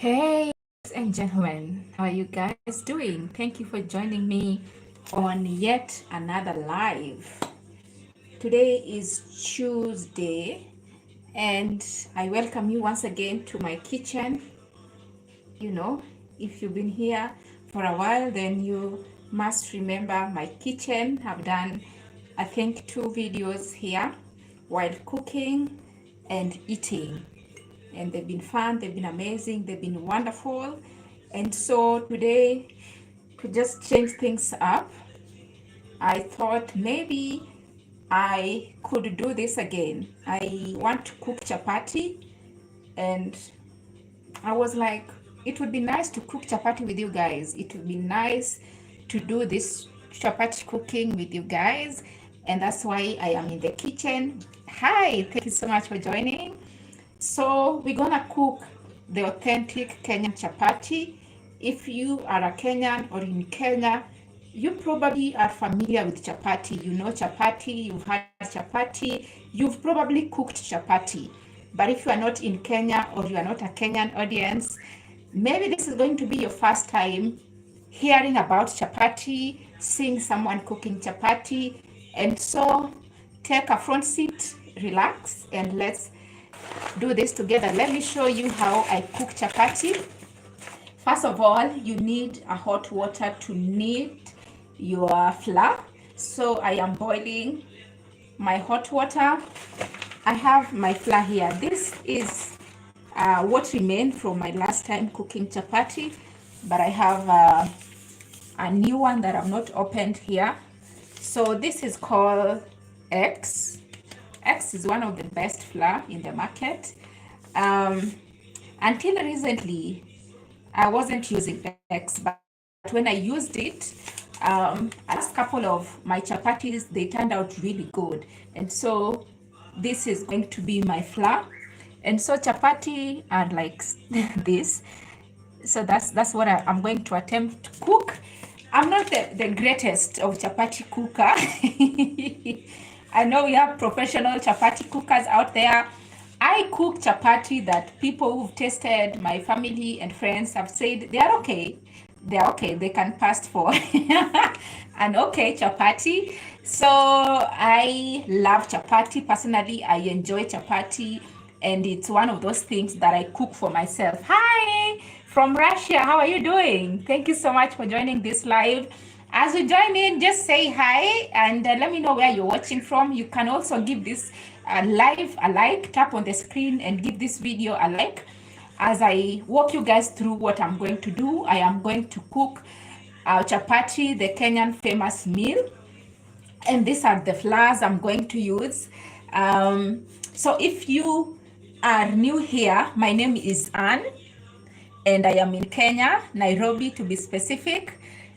Hey, ladies and gentlemen, how are you guys doing? Thank you for joining me on yet another live. Today is Tuesday, and I welcome you once again to my kitchen. You know, if you've been here for a while, then you must remember my kitchen. I've done, I think, 2 videos here while cooking and eating, and they've been fun, they've been amazing, they've been wonderful. And so today, to just change things up, I thought maybe I could do this again. I want to cook chapati, and I was like, it would be nice to cook chapati with you guys. It would be nice to do this chapati cooking with you guys, and that's why I am in the kitchen. Hi, thank you so much for joining. So we're gonna cook the authentic Kenyan chapati. If you are a Kenyan or in Kenya, you probably are familiar with chapati. You know chapati, you've had chapati, you've probably cooked chapati. But if you are not in Kenya or you are not a Kenyan audience, maybe this is going to be your first time hearing about chapati, seeing someone cooking chapati. And so take a front seat, relax, and let's do this together. Let me show you how I cook chapati. First of all, you need a hot water to knead your flour. So I am boiling my hot water. I have my flour here. This is what remained from my last time cooking chapati, but I have a new one that I've not opened here. So this is called X. X is one of the best flour in the market. Until recently, I wasn't using X, but when I used it, last couple of my chapatis, they turned out really good. And so this is going to be my flour. And so chapati are like this. So that's what I'm going to attempt to cook. I'm not the greatest of chapati cooker. I know we have professional chapati cookers out there. I cook chapati that people who've tasted, my family and friends, have said they are okay. They're okay. They can pass for an okay chapati. So I love chapati. Personally, I enjoy chapati, and it's one of those things that I cook for myself. Hi from Russia. How are you doing? Thank you so much for joining this live. As you join in, just say hi and let me know where you're watching from. You can also give this live a like. Tap on the screen and give this video a like. As I walk you guys through what I'm going to do, I am going to cook chapati, the Kenyan famous meal. And these are the flours I'm going to use. So if you are new here, my name is Anne, and I am in Kenya, Nairobi to be specific.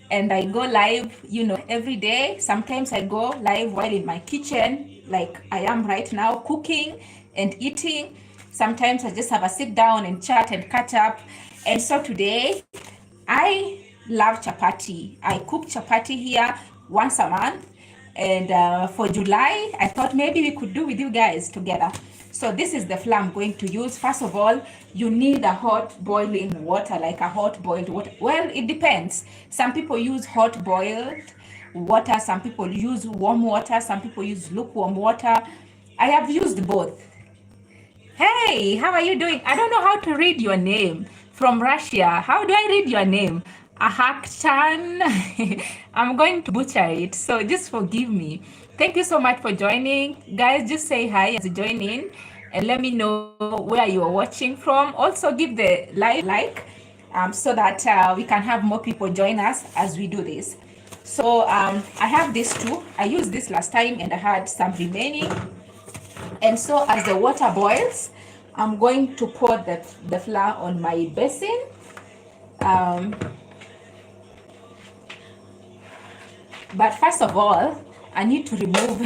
And I go live, you know, every day. Sometimes I go live while in my kitchen, like I am right now, cooking and eating. Sometimes I just have a sit down and chat and catch up. And so today, I love chapati. I cook chapati here once a month. And for July, I thought maybe we could do with you guys together. So this is the flour I'm going to use. First of all, you need a hot boiling water, like a hot boiled water. Well, it depends. Some people use hot boiled water. Some people use warm water. Some people use lukewarm water. I have used both. Hey, how are you doing? I don't know how to read your name. From Russia. How do I read your name? Ahakchan. I'm going to butcher it, so just forgive me. Thank you so much for joining. Guys, just say hi as you join in and let me know where you are watching from. Also, give the live like. so that we can have more people join us as we do this. So I have this too. I used this last time and I had some remaining. And so as the water boils, I'm going to pour the flour on my basin. But first of all, I need to remove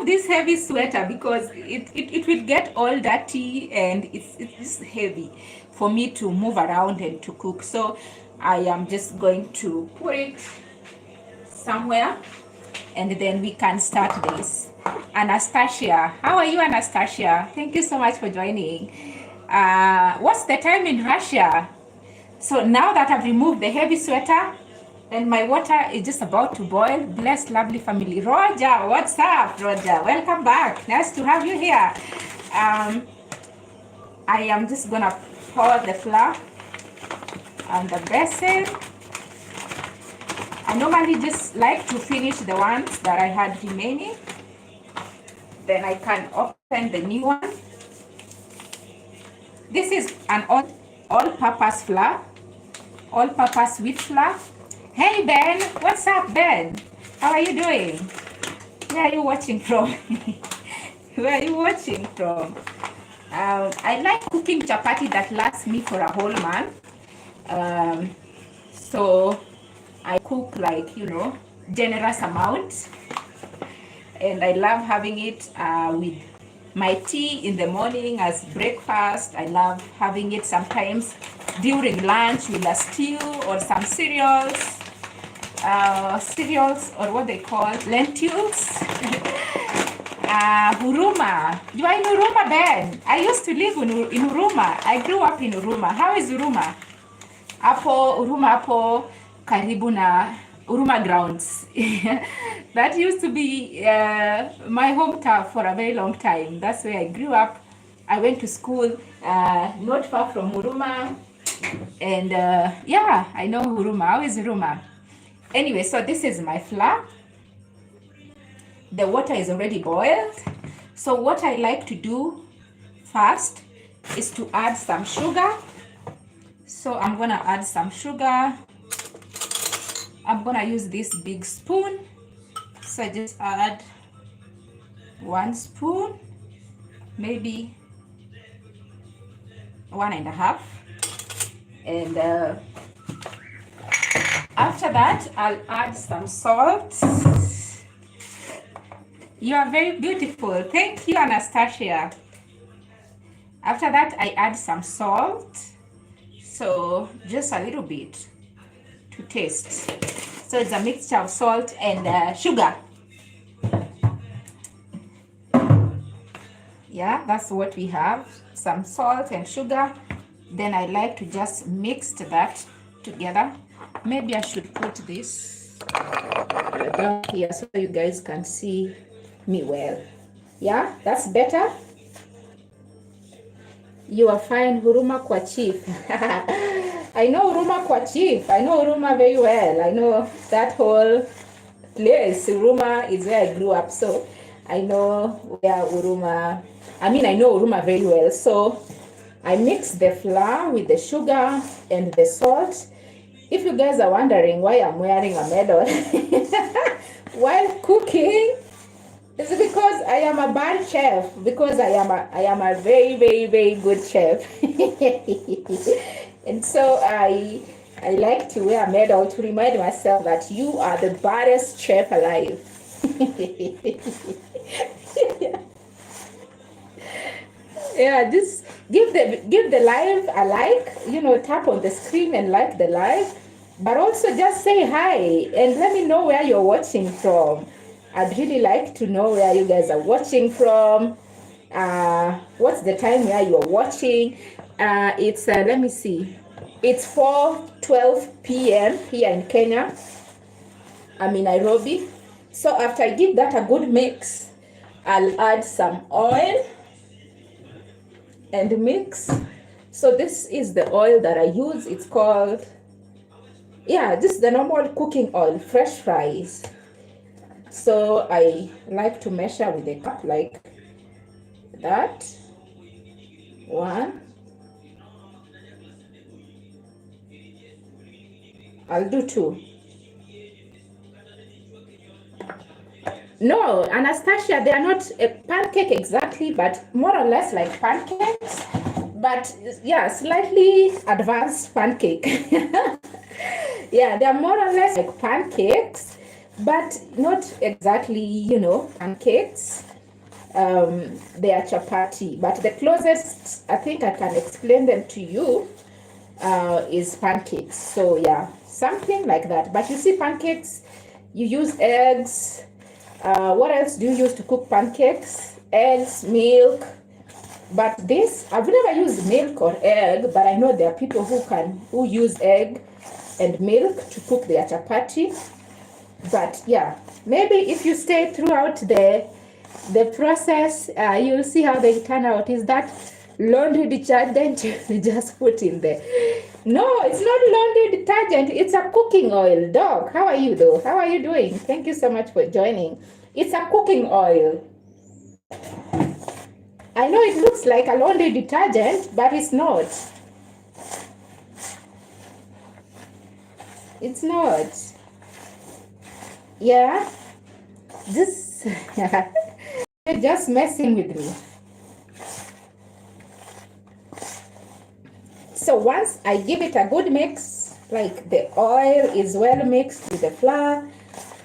this heavy sweater because it will get all dirty and it's heavy for me to move around and to cook. So I am just going to put it somewhere and then we can start this. Anastasia, how are you, Anastasia? Thank you so much for joining. What's the time in Russia? So now that I've removed the heavy sweater and my water is just about to boil, blessed lovely family. Roger, what's up, Roger? Welcome back. Nice to have you here. I am just gonna pour the flour on the basin. I normally just like to finish the ones that I had remaining. Then I can open the new one. This is an all-purpose flour, all-purpose wheat flour. Hey Ben, what's up Ben? How are you doing? Where are you watching from? Where are you watching from? I like cooking chapati that lasts me for a whole month. So I cook like, generous amount. And I love having it with my tea in the morning as breakfast. I love having it sometimes during lunch with a stew or some cereals or what they call lentils. Huruma. You are in Huruma, Ben? I used to live in Huruma. I grew up in Huruma. How is Huruma? Huruma karibu na Huruma grounds. That used to be my hometown for a very long time. That's where I grew up. I went to school not far from Huruma. And yeah, I know Huruma. How is Huruma? Anyway, so this is my flour. The water is already boiled. So what I like to do first is to add some sugar. So I'm gonna add some sugar. I'm gonna use this big spoon. So I just add 1 spoon, maybe 1.5. And after that, I'll add some salt. You are very beautiful. Thank you, Anastasia. After that, I add some salt. So just a little bit to taste. So it's a mixture of salt and sugar. Yeah, that's what we have. Some salt and sugar. Then I like to just mix that together. Maybe I should put this down here so you guys can see me well. Yeah, that's better. You are fine, Huruma kwa chief. I know Huruma kwa chief. I know Huruma very well. I know that whole place. Huruma is where I grew up, so I know where Huruma. I know Huruma very well. So I mix the flour with the sugar and the salt. If you guys are wondering why I'm wearing a medal while cooking, it's because I am a bad chef, because I am a very, very, very good chef. And so I like to wear a medal to remind myself that you are the baddest chef alive. Yeah, just give the live a like, tap on the screen and like the live, but also just say hi and let me know where you're watching from. I'd really like to know where you guys are watching from. What's the time where you're watching? It's let me see. It's 4:12 p.m. here in Kenya. I'm in Nairobi. So after I give that a good mix, I'll add some oil and mix. So this is the oil that I use. It's called, this is the normal cooking oil, fresh fries. So I like to measure with a cup like that. 1, I'll do two. No, Anastasia, they are not a pancake exactly, but more or less like pancakes. But yeah, slightly advanced pancake. Yeah, they're more or less like pancakes, but not exactly, pancakes. They are chapati, but the closest I think I can explain them to you is pancakes. So yeah, something like that. But you see, pancakes, you use eggs. What else do you use to cook pancakes? Eggs, milk. But this, I've never used milk or egg, but I know there are people who use egg and milk to cook their chapati. But yeah, maybe if you stay throughout the process, you'll see how they turn out. Is that laundry detergent you just put in there? No, it's not laundry detergent. It's a cooking oil. Dog, how are you though? How are you doing? Thank you so much for joining. It's a cooking oil. I know it looks like a laundry detergent, but it's not. It's not. Yeah, this you're just messing with me. So once I give it a good mix, like the oil is well mixed with the flour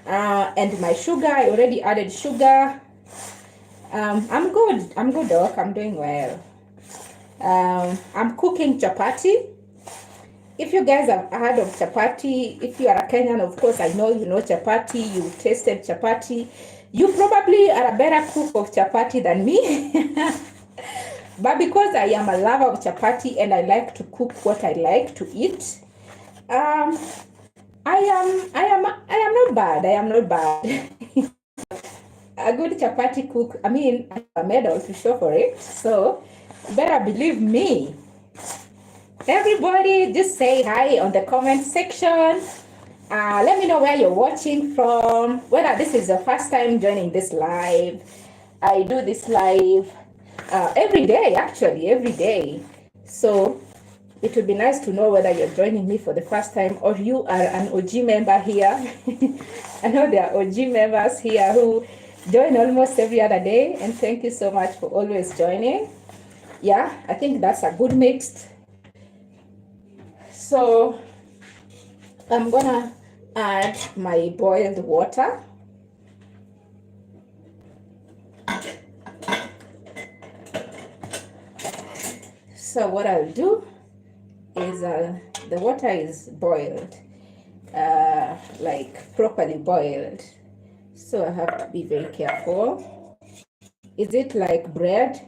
and my sugar, I already added sugar. I'm good, Doc. I'm doing well. I'm cooking chapati. If you guys have heard of chapati, if you are a Kenyan, of course, I know you know chapati, you tasted chapati. You probably are a better cook of chapati than me. But because I am a lover of chapati and I like to cook what I like to eat, I am not bad. I am not bad. A good chapati cook, I mean, I have a medal to show for it. So better believe me. Everybody just say hi on the comment section. Let me know where you're watching from, whether this is the first time joining this live. I do this live every day, actually, every day. So it would be nice to know whether you're joining me for the first time or you are an OG member here. I know there are OG members here who join almost every other day, and thank you so much for always joining. Yeah, I think that's a good mix. So I'm gonna add my boiled water. So what I'll do is the water is boiled, like properly boiled. So I have to be very careful. Is it like bread?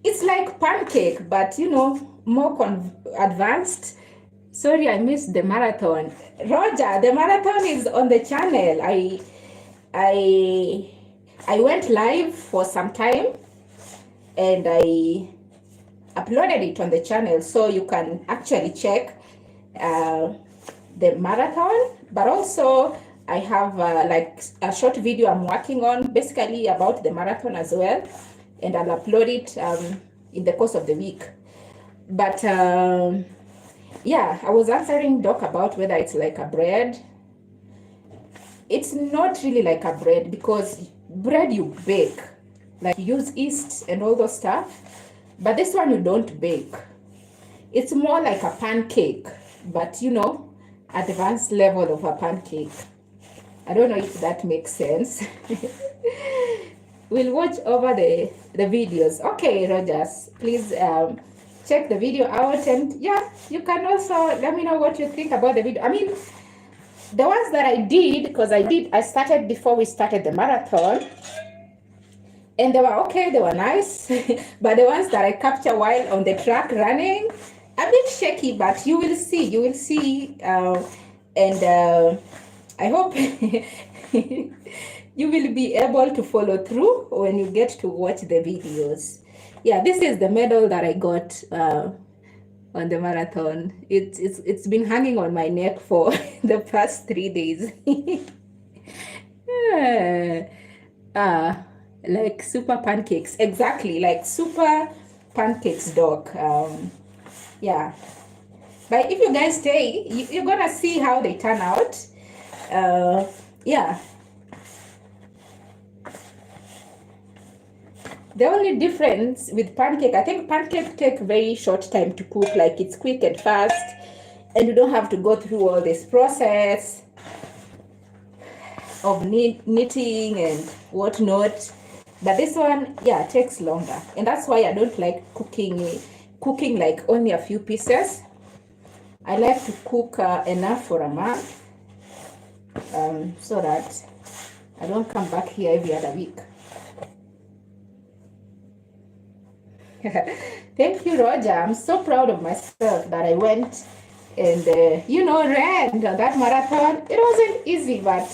It's like pancake, but more advanced. Sorry, I missed the marathon. Roger, the marathon is on the channel. I went live for some time and I uploaded it on the channel, so you can actually check the marathon. But also I have like a short video I'm working on basically about the marathon as well, and I'll upload it in the course of the week. But yeah, I was answering Doc about whether it's like a bread. It's not really like a bread, because bread you bake, like you use yeast and all those stuff, but this one you don't bake. It's more like a pancake, but advanced level of a pancake. I don't know if that makes sense. We'll watch over the videos. Okay, Rogers, please check the video out, and yeah, you can also let me know what you think about the video. I mean, the ones that I did, because I started before we started the marathon, and they were okay, they were nice. But the ones that I capture while on the track running, a bit shaky, but you will see, and I hope you will be able to follow through when you get to watch the videos. Yeah, this is the medal that I got on the marathon. It's been hanging on my neck for the past 3 days. Like super pancakes, exactly, like super pancakes, Doc. Yeah, But if you guys stay, you're gonna see how they turn out. Yeah. The only difference with pancake, I think pancake take very short time to cook, like it's quick and fast, and you don't have to go through all this process of knitting and whatnot. But this one, yeah, takes longer, and that's why I don't like cooking like only a few pieces. I like to cook enough for a month, so that I don't come back here every other week. Thank you, Roger. I'm so proud of myself that I went and ran that marathon. It wasn't easy, but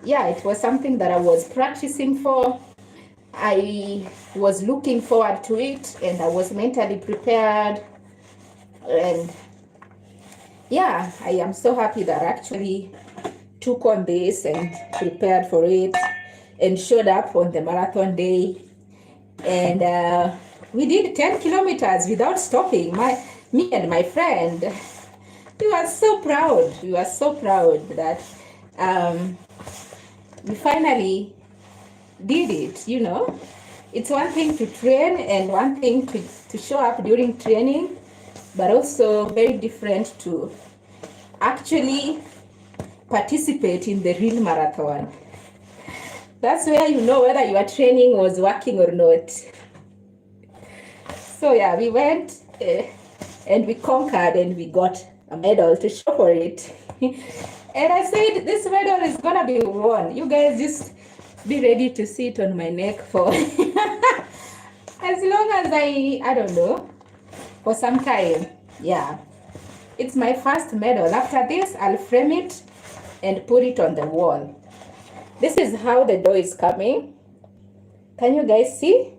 yeah, it was something that I was practicing for. I was looking forward to it, and I was mentally prepared. And yeah, I am so happy that I actually took on this and prepared for it and showed up on the marathon day. And we did 10 kilometers without stopping. Me and my friend, we were so proud. We were so proud that we finally did it. It's one thing to train and one thing to show up during training, but also very different to actually participate in the real marathon. That's where you know whether your training was working or not. So yeah, we went and we conquered, and we got a medal to show for it. And I said, this medal is gonna be won. You guys just be ready to see it on my neck for as long as I don't know, for some time. Yeah, it's my first medal. After this, I'll frame it and put it on the wall. This is how the dough is coming. Can you guys see?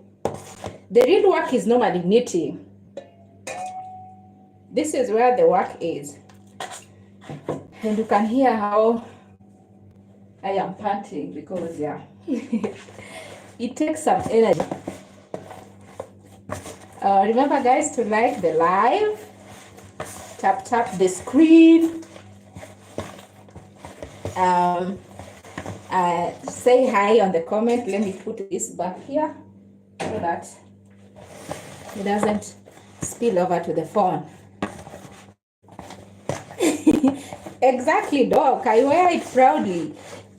The real work is normally knitting. This is where the work is. And you can hear how I am panting because, yeah, it takes some energy. Remember, guys, to like the live. Tap the screen. Say hi on the comment. Let me put this back here so that it doesn't spill over to the phone. Exactly, Doc. I wear it proudly.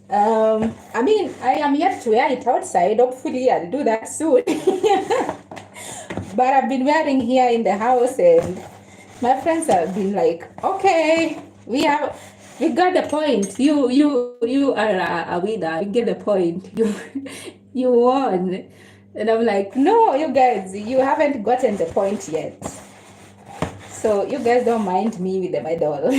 I am yet to wear it outside. Hopefully, I'll do that soon. But I've been wearing here in the house, and my friends have been like, "Okay, we got the point. You are a winner. You get the point. You won." And I'm like, "No, you guys, you haven't gotten the point yet. So you guys don't mind me with the medal."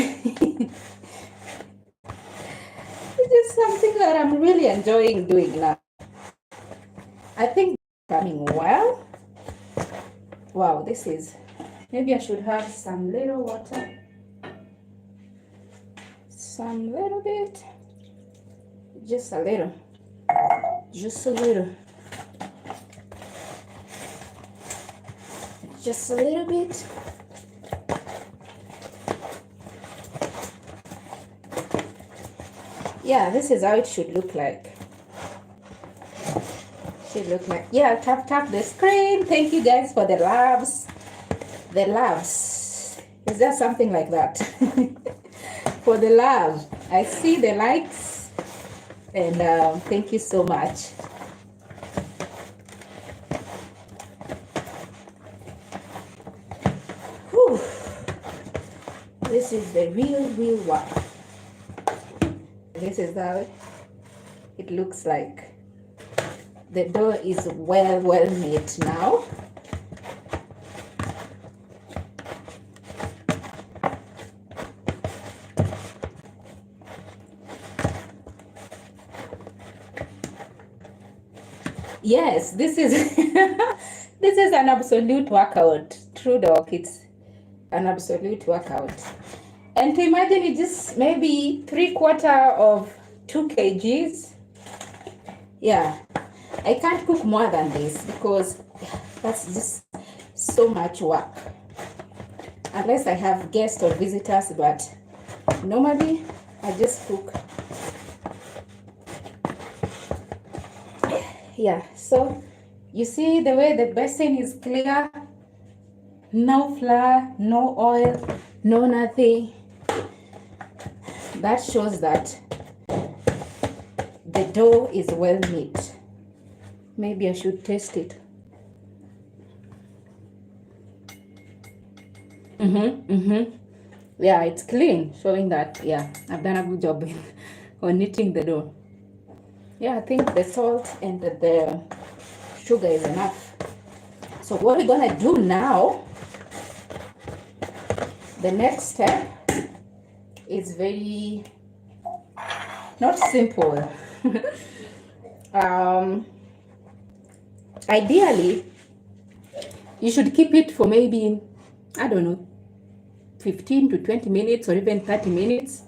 It's just something that I'm really enjoying doing now. I think it's coming well. Wow, this is, maybe I should have some little water. Some little bit. Just a little. Just a little. Just a little bit. Yeah, this is how it should look like. Yeah, tap the screen. Thank you guys for the loves. The loves. Is there something like that? For the love. I see the likes. And thank you so much. Whew. This is the real work. This is how it looks like. The dough is well made now. Yes, this is this is an absolute workout. True, Doc. It's an absolute workout. And to imagine it just maybe 3/4 of 2 kgs. Yeah, I can't cook more than this because that's just so much work. unless I have guests or visitors, but normally I just cook. Yeah, so you see the way the basin is clear, no flour, no oil, no nothing. That shows that the dough is well knit. Maybe I should taste it. Yeah, it's clean, showing that, yeah, I've done a good job on knitting the dough. Yeah, I think the salt and the sugar is enough. So what we're gonna do now, the next step is very, not simple. Ideally, you should keep it for maybe, I don't know, 15 to 20 minutes or even 30 minutes.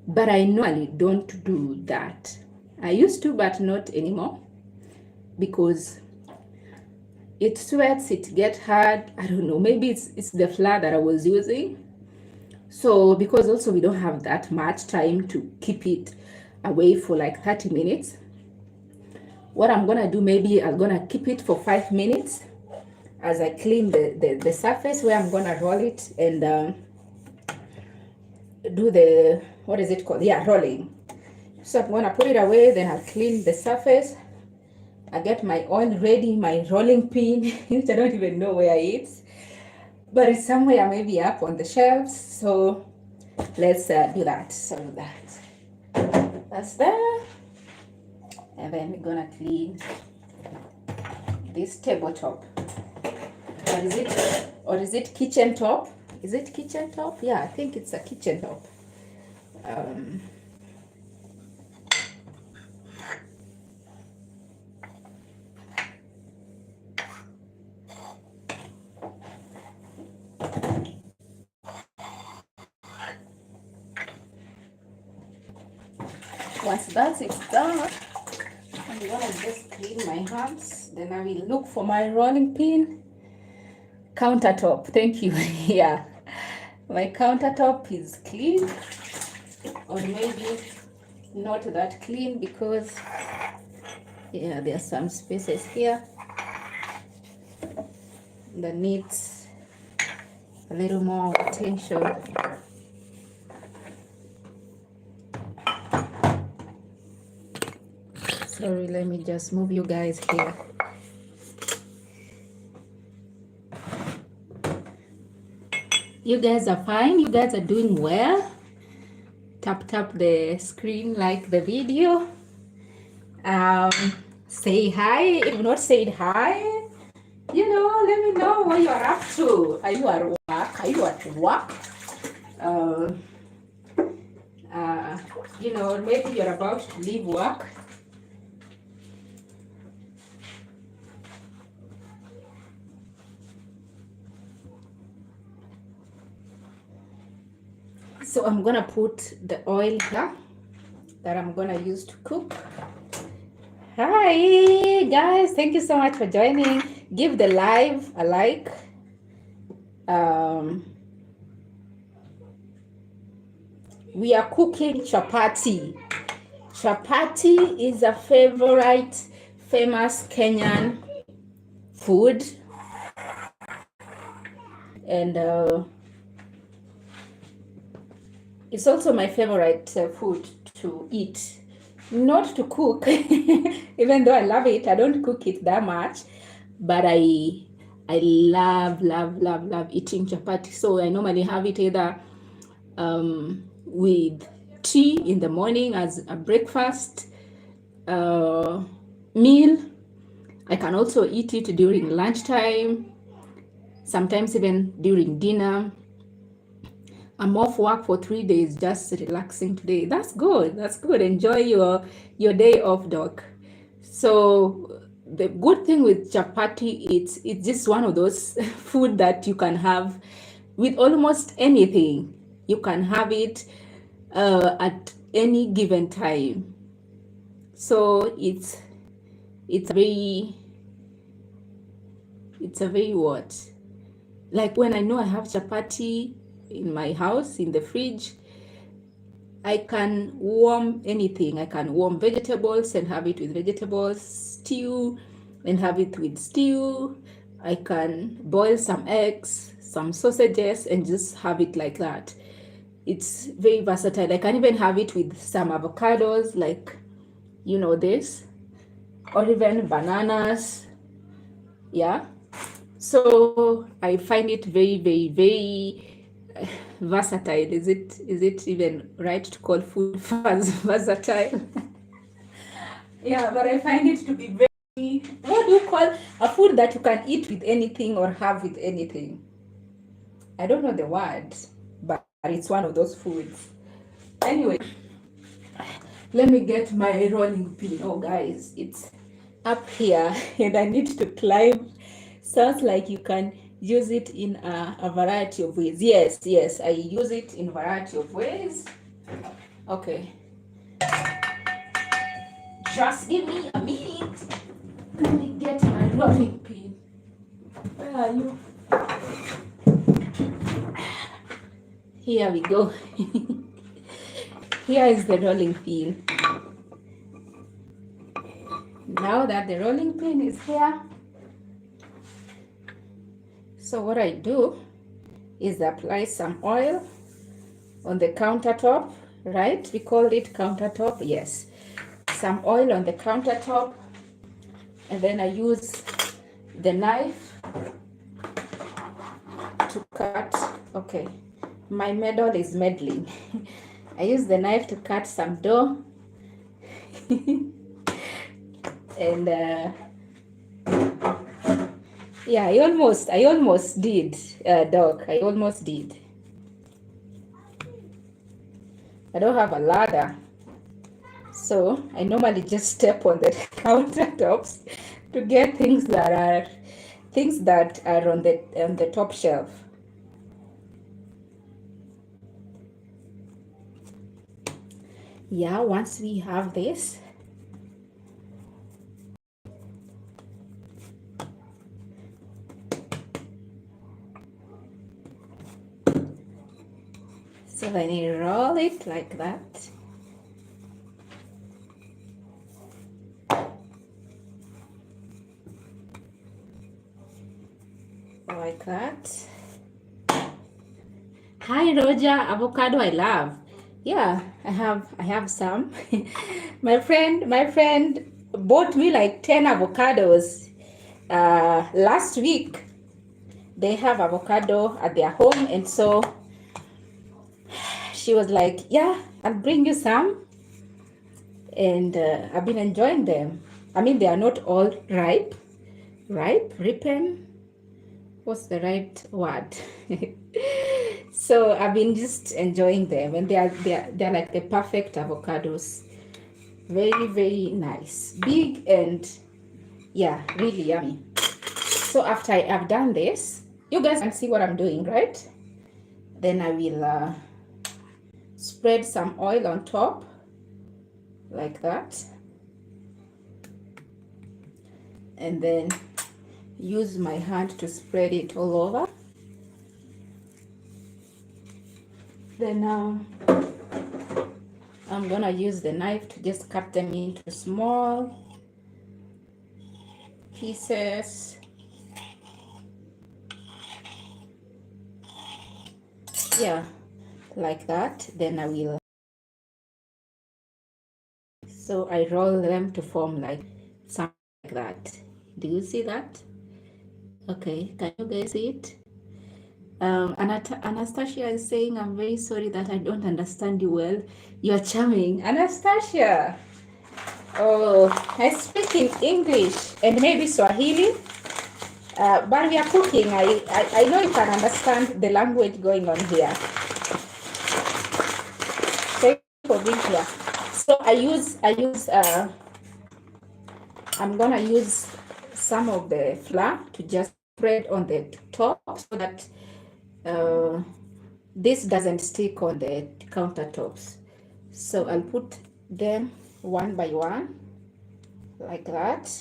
But I normally don't do that. I used to, but not anymore, because it sweats, it gets hard. I don't know, maybe it's the flour that I was using. So because also we don't have that much time to keep it away for like 30 minutes. What I'm gonna do, maybe I'm gonna keep it for 5 minutes as I clean the surface where I'm gonna roll it and do the, what is it called? Yeah, rolling. So I'm gonna put it away, then I'll clean the surface. I get my oil ready, my rolling pin, which I don't even know where it is, but it's somewhere maybe up on the shelves. So let's do that. So that's there. And then we're gonna clean this tabletop. Or is it kitchen top? Is it kitchen top? Yeah, I think it's a kitchen top. Once that is done, I'm gonna just clean my hands. Then I will look for my rolling pin. Countertop, thank you. Yeah, my countertop is clean, or maybe not that clean because, yeah, there are some spaces here that needs a little more attention. Sorry, let me just move you guys here. You guys are fine. You guys are doing well. Tap the screen, like the video. Say hi. If not said hi, you know, let me know what you're up to. Are you at work? Are you at work? You know, maybe you're about to leave work. So I'm gonna put the oil here that I'm gonna use to cook. Hi guys, thank you so much for joining. Give the live a like. We are cooking chapati. Chapati is a favorite, famous Kenyan food, and it's also my favorite food to eat. Not to cook, even though I love it. I don't cook it that much, but I love eating chapati. So I normally have it either with tea in the morning as a breakfast meal. I can also eat it during lunchtime, sometimes even during dinner. I'm off work for 3 days, just relaxing today. That's good. That's good. Enjoy your day off, doc. So the good thing with chapati, it's just one of those food that you can have with almost anything. You can have it at any given time. So it's a very what? Like when I know I have chapati in my house, in the fridge, I can warm anything. I can warm vegetables and have it with vegetables, stew and have it with stew. I can boil some eggs, some sausages, and just have it like that. It's very versatile. I can even have it with some avocados, like, you know, this, or even bananas. Yeah. So I find it very, very, very versatile. Is it even right to call food versatile? Yeah, but I find it to be very, what do you call a food that you can eat with anything or have with anything? I don't know the word, but it's one of those foods. Anyway, let me get my rolling pin. Oh, guys, it's up here and I need to climb. Sounds like you can use it in a variety of ways. Yes, I use it in a variety of ways. Okay, just give me a minute. Let me get my rolling pin. Where are you? Here we go. Here is the rolling pin. Now that the rolling pin is here, so what I do is apply some oil on the countertop, right? We call it countertop, yes. Some oil on the countertop, and then I use the knife to cut. Okay, my medal is meddling. I use the knife to cut some dough. And yeah, I almost did, dog. I almost did. I don't have a ladder, so I normally just step on the countertops to get things that are on the top shelf. Yeah, once we have this, so then you roll it like that. Like that. Hi Roger, avocado I love. Yeah, I have some. my friend bought me like 10 avocados last week. They have avocado at their home, and so she was like, yeah, I'll bring you some. And I've been enjoying them. I mean, they are not all ripen. What's the right word? So I've been just enjoying them, and they're like the perfect avocados. Very, very nice, big, and yeah, really yummy. So after I've done this, you guys can see what I'm doing, right? Then I will spread some oil on top like that, and then use my hand to spread it all over. Then I'm gonna use the knife to just cut them into small pieces. Yeah, like that. Then I will, so I roll them to form like something like that. Do you see that? Okay, can you guys see it? Anastasia is saying, I'm very sorry that I don't understand you well. You're charming. Anastasia! Oh, I speak in English and maybe Swahili, but we are cooking. I know you can understand the language going on here. Thank you for being here. So I'm gonna use some of the flour to just spread on the top so that this doesn't stick on the countertops. So I'll put them one by one like that.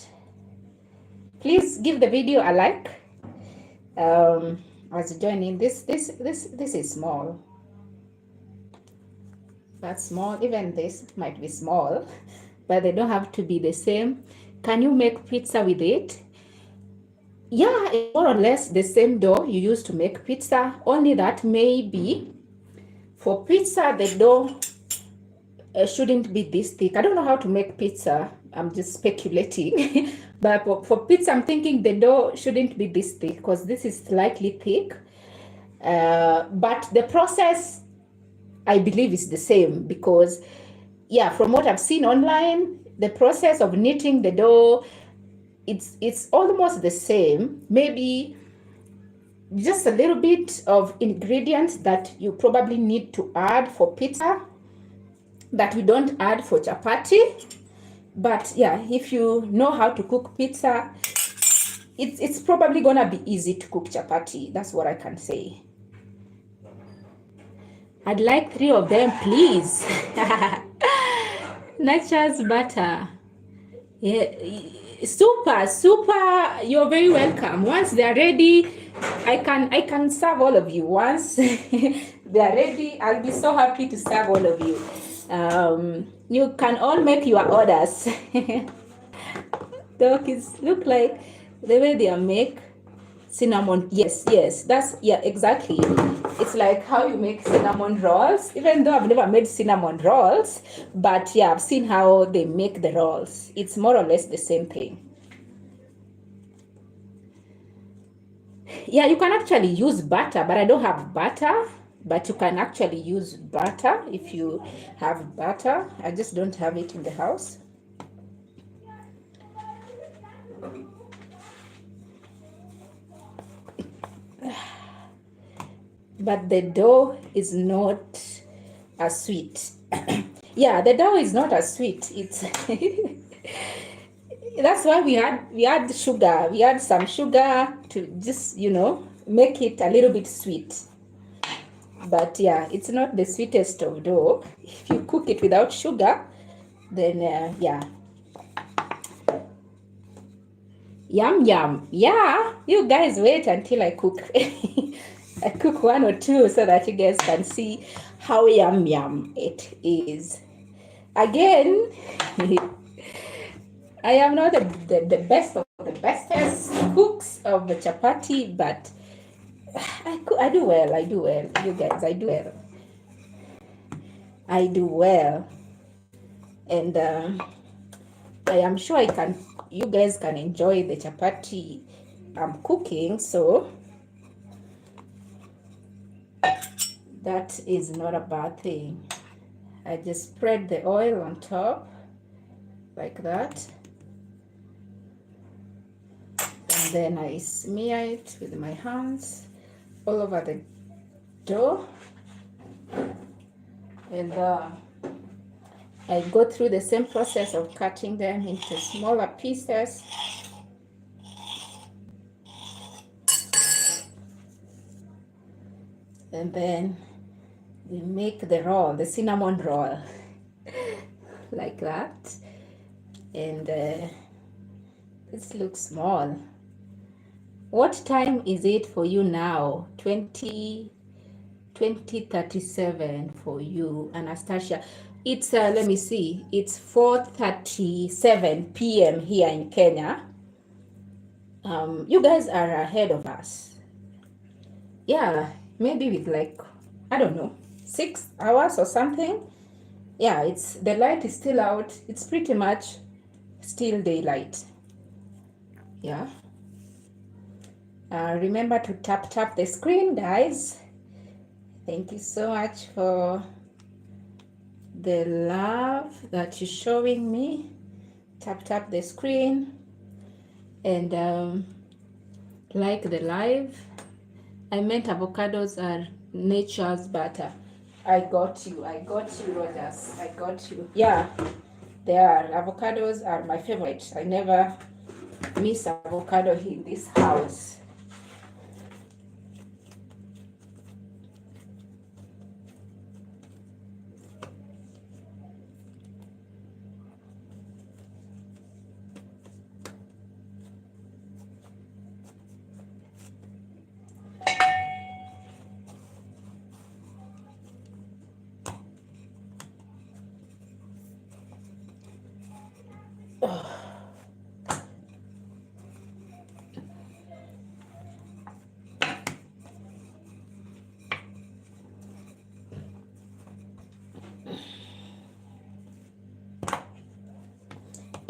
Please give the video a like. as joining. This is small. That's small. Even this might be small, but they don't have to be the same. Can you make pizza with it? Yeah, it's more or less the same dough you use to make pizza, only that maybe for pizza the dough shouldn't be this thick. I don't know how to make pizza. I'm just speculating. But for pizza, I'm thinking the dough shouldn't be this thick because this is slightly thick. But the process, I believe, is the same because, yeah, from what I've seen online, the process of kneading the dough, it's almost the same. Maybe just a little bit of ingredients that you probably need to add for pizza that we don't add for chapati. But yeah, if you know how to cook pizza, it's probably gonna be easy to cook chapati. That's what I can say. I'd like 3 of them, please. Nature's butter. Yeah, super. You're very welcome. Once they're ready, I can serve all of you. Once they're ready, I'll be so happy to serve all of you. You can all make your orders. The kids look like the way they are make cinnamon. Yes, that's, yeah, exactly. It's like how you make cinnamon rolls, even though I've never made cinnamon rolls, but yeah, I've seen how they make the rolls. It's more or less the same thing. Yeah, you can actually use butter, but I don't have butter. But you can actually use butter if you have butter. I just don't have it in the house. But the dough is not as sweet. Yeah, the dough is not as sweet. It's that's why we had sugar. We had some sugar to just, make it a little bit sweet. But yeah, it's not the sweetest of dough. If you cook it without sugar, then yeah. Yum yum. Yeah, you guys wait until I cook. I cook 1 or 2 so that you guys can see how yum yum it is. Again, I am not the best of the bestest cooks of the chapati, but I do well. You guys, I do well. I do well. And I am sure you guys can enjoy the chapati I'm cooking, so that is not a bad thing. I just spread the oil on top like that, and then I smear it with my hands all over the dough, and I go through the same process of cutting them into smaller pieces. And then we make the roll, the cinnamon roll, like that. And this looks small. What time is it for you now? 20:37 for you, Anastasia. It's let me see, it's 4:37 p.m. here in Kenya. You guys are ahead of us. Yeah, maybe with like, I don't know, 6 hours or something. Yeah, the light is still out. It's pretty much still daylight. Yeah. Remember to tap the screen, guys. Thank you so much for the love that you're showing me. Tap the screen and like the live. I meant avocados are nature's butter. I got you, Rogers. I got you. Yeah, they are. Avocados are my favorite. I never miss avocado in this house.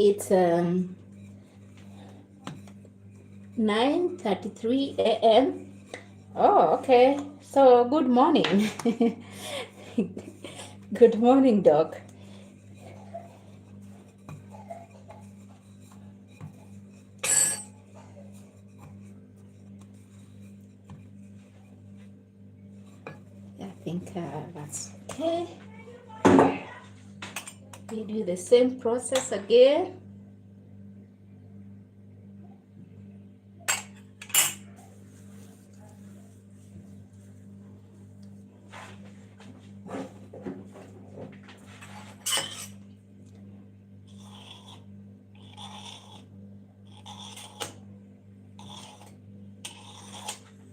It's 9:33 a.m. Oh, okay. So good morning. Good morning, Doc. I think that's okay. We do the same process again.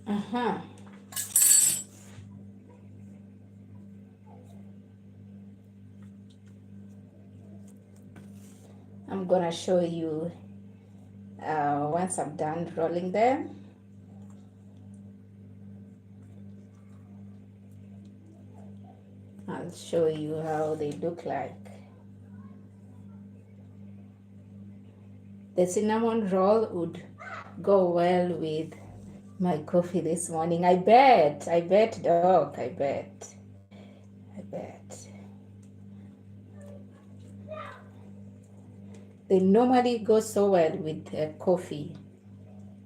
Uh-huh. I'm gonna show you once I'm done rolling them. I'll show you how they look like. The cinnamon roll would go well with my coffee this morning. I bet, Doc, I bet. They normally go so well with coffee.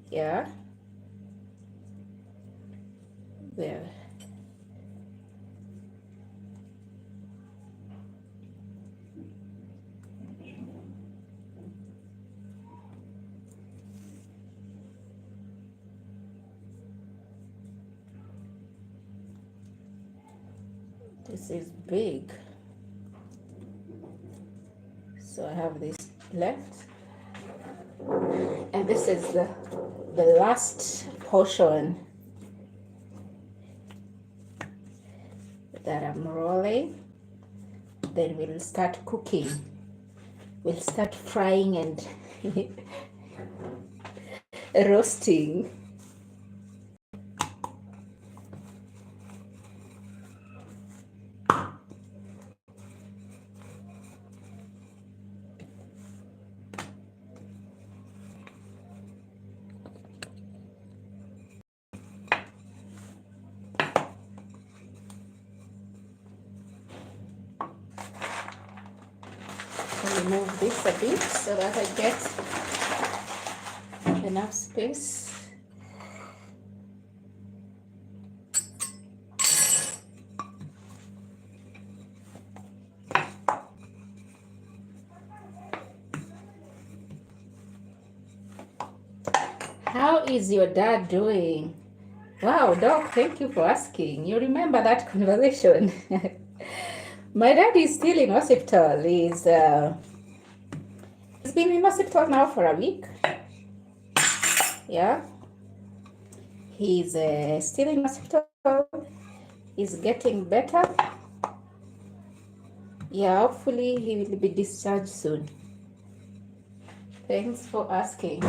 Yeah. Well, this is big. So I have this left. And this is the last portion that I'm rolling. Then we'll start cooking. We'll start frying and roasting. Remove this a bit so that I get enough space. How is your dad doing? Wow, Doc, thank you for asking. You remember that conversation? My dad is still in hospital. He's been in hospital now for a week. Yeah. He's still in hospital. He's getting better. Yeah, hopefully he will be discharged soon. Thanks for asking.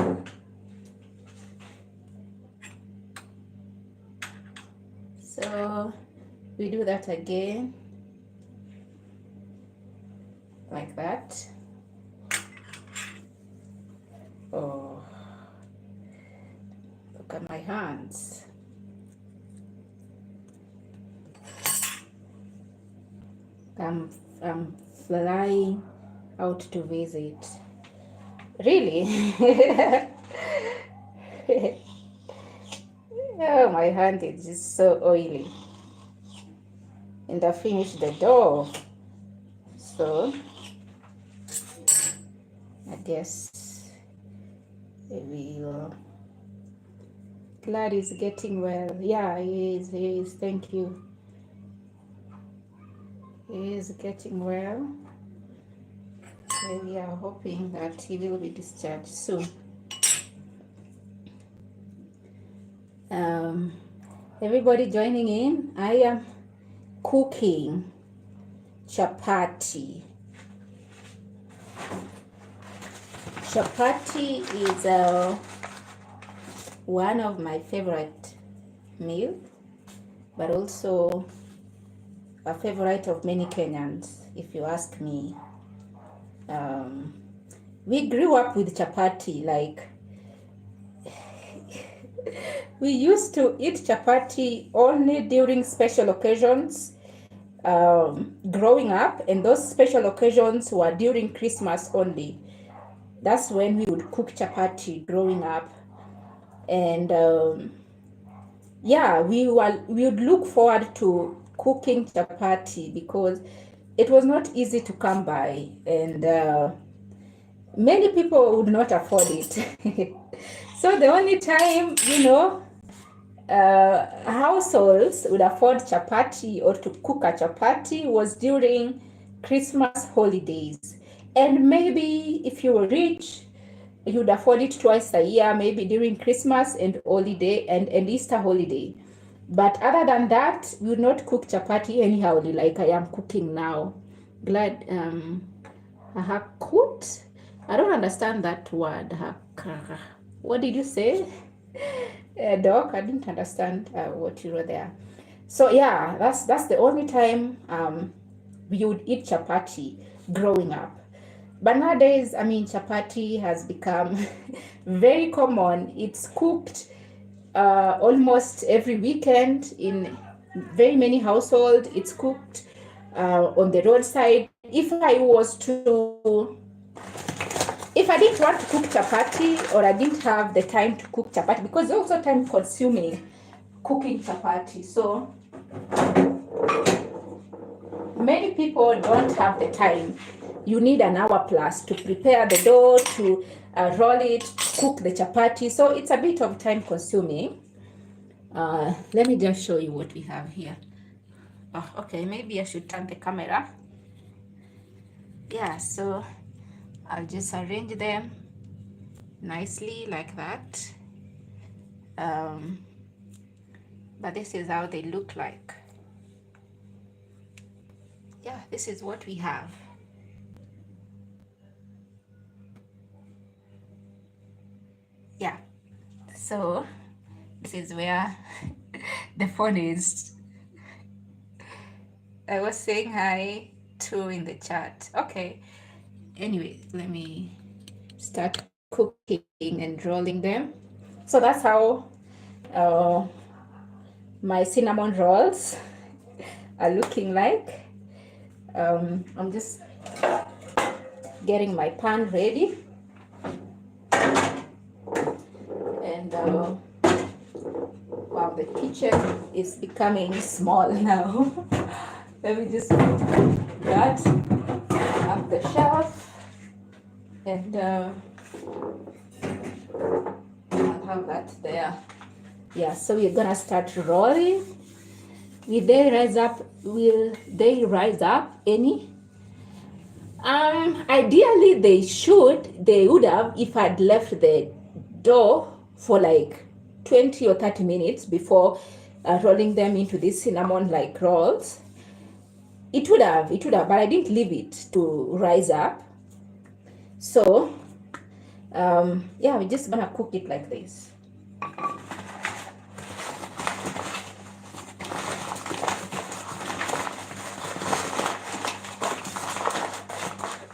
So we do that again. Like that. Oh, look at my hands. I'm flying out to visit. Really? Oh, my hand is just so oily. And I finished the dough. So I guess we will. Glad is getting well. Yeah, he is. Thank you. He is getting well. We are hoping that he will be discharged soon. Everybody joining in. I am cooking chapati. Chapati is one of my favorite meal, but also a favorite of many Kenyans, if you ask me. we grew up with chapati. Like, we used to eat chapati only during special occasions growing up, and those special occasions were during Christmas only. That's when we would cook chapati growing up. And yeah, we would look forward to cooking chapati because it was not easy to come by, and many people would not afford it. So the only time, households would afford chapati or to cook a chapati was during Christmas holidays. And maybe if you were rich, you'd afford it twice a year, maybe during Christmas and holiday and Easter holiday. But other than that, we would not cook chapati anyhow, like I am cooking now. Glad hakut. I don't understand that word. What did you say? Doc, I didn't understand what you wrote there. So yeah, that's the only time we would eat chapati growing up. But nowadays, I mean, chapati has become very common. It's cooked almost every weekend in very many households. It's cooked on the roadside. If I didn't want to cook chapati or I didn't have the time to cook chapati, because it's also time consuming cooking chapati. So many people don't have the time. You need an hour plus to prepare the dough, to roll it, cook the chapati. So it's a bit of time consuming. Let me just show you what we have here. Oh, okay, maybe I should turn the camera. Yeah, so I'll just arrange them nicely like that. But this is how they look like. Yeah, this is what we have. Yeah, so this is where the phone is. I was saying hi to in the chat. Okay, anyway, let me start cooking and rolling them. So that's how my cinnamon rolls are looking like. I'm just getting my pan ready, and wow, the kitchen is becoming small now. Let me just put that up the shelf, and I'll have that there. Yeah, so we're gonna start rolling. Will they rise up? Will they rise up any? Ideally they should. They would have if I'd left the dough for like 20 or 30 minutes before rolling them into these cinnamon like rolls. It would have, but I didn't leave it to rise up. So yeah, we're just gonna cook it like this.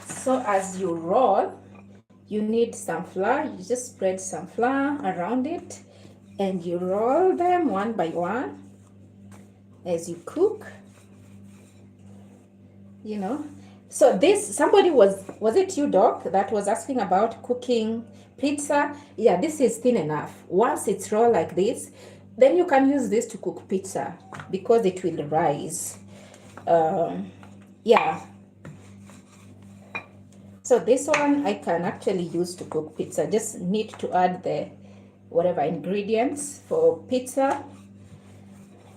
So as you roll, you need some flour. You just spread some flour around it and you roll them one by one as you cook, So this, somebody was it you, Doc, that was asking about cooking pizza? Yeah, this is thin enough. Once it's rolled like this, then you can use this to cook pizza because it will rise. Yeah. So this one I can actually use to cook pizza. Just need to add the whatever ingredients for pizza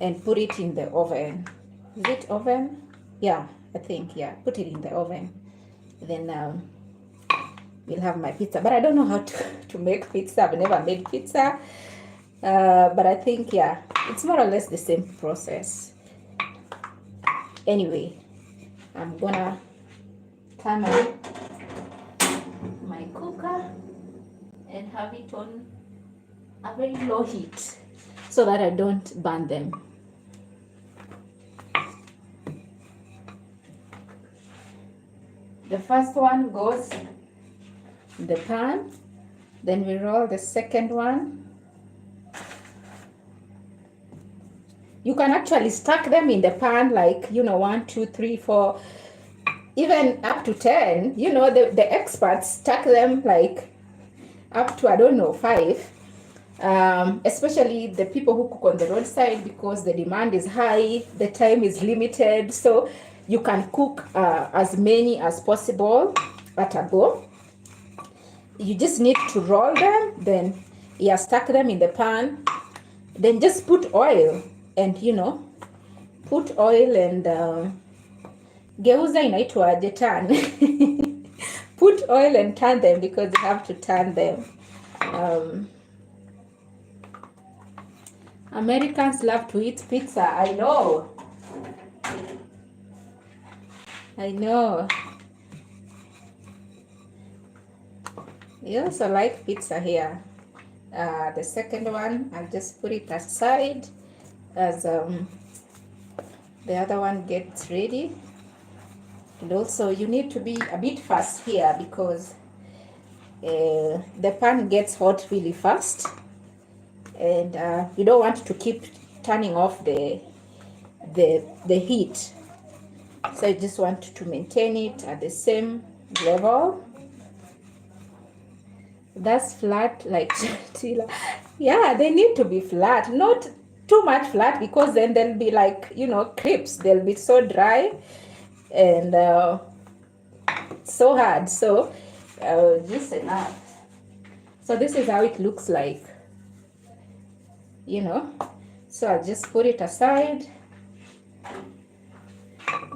and put it in the oven. Is it oven? Yeah, I think, yeah. Put it in the oven. Then we'll have my pizza. But I don't know how to make pizza. I've never made pizza. But I think, yeah, it's more or less the same process. Anyway, I'm gonna turn on my cooker and have it on a very low heat so that I don't burn them. The first one goes in the pan. Then we roll the second one. You can actually stack them in the pan, like, 1, 2, 3, 4, even up to 10. The experts stack them like up to, I don't know, 5. Especially the people who cook on the roadside, because the demand is high, the time is limited, so you can cook as many as possible at a go. You just need to roll them, then stack them in the pan, then just put oil and put oil and geuza inaitwaje, turn. Put oil and turn them, because you have to turn them. Americans love to eat pizza. I know. We also like pizza here. The second one, I'll just put it aside as the other one gets ready. And also you need to be a bit fast here, because the pan gets hot really fast, and you don't want to keep turning off the heat, so you just want to maintain it at the same level. That's flat like tortilla. Yeah, they need to be flat, not too much flat, because then they'll be like, crisps. They'll be so dry and so hard. So just enough. So this is how it looks like, so I'll just put it aside.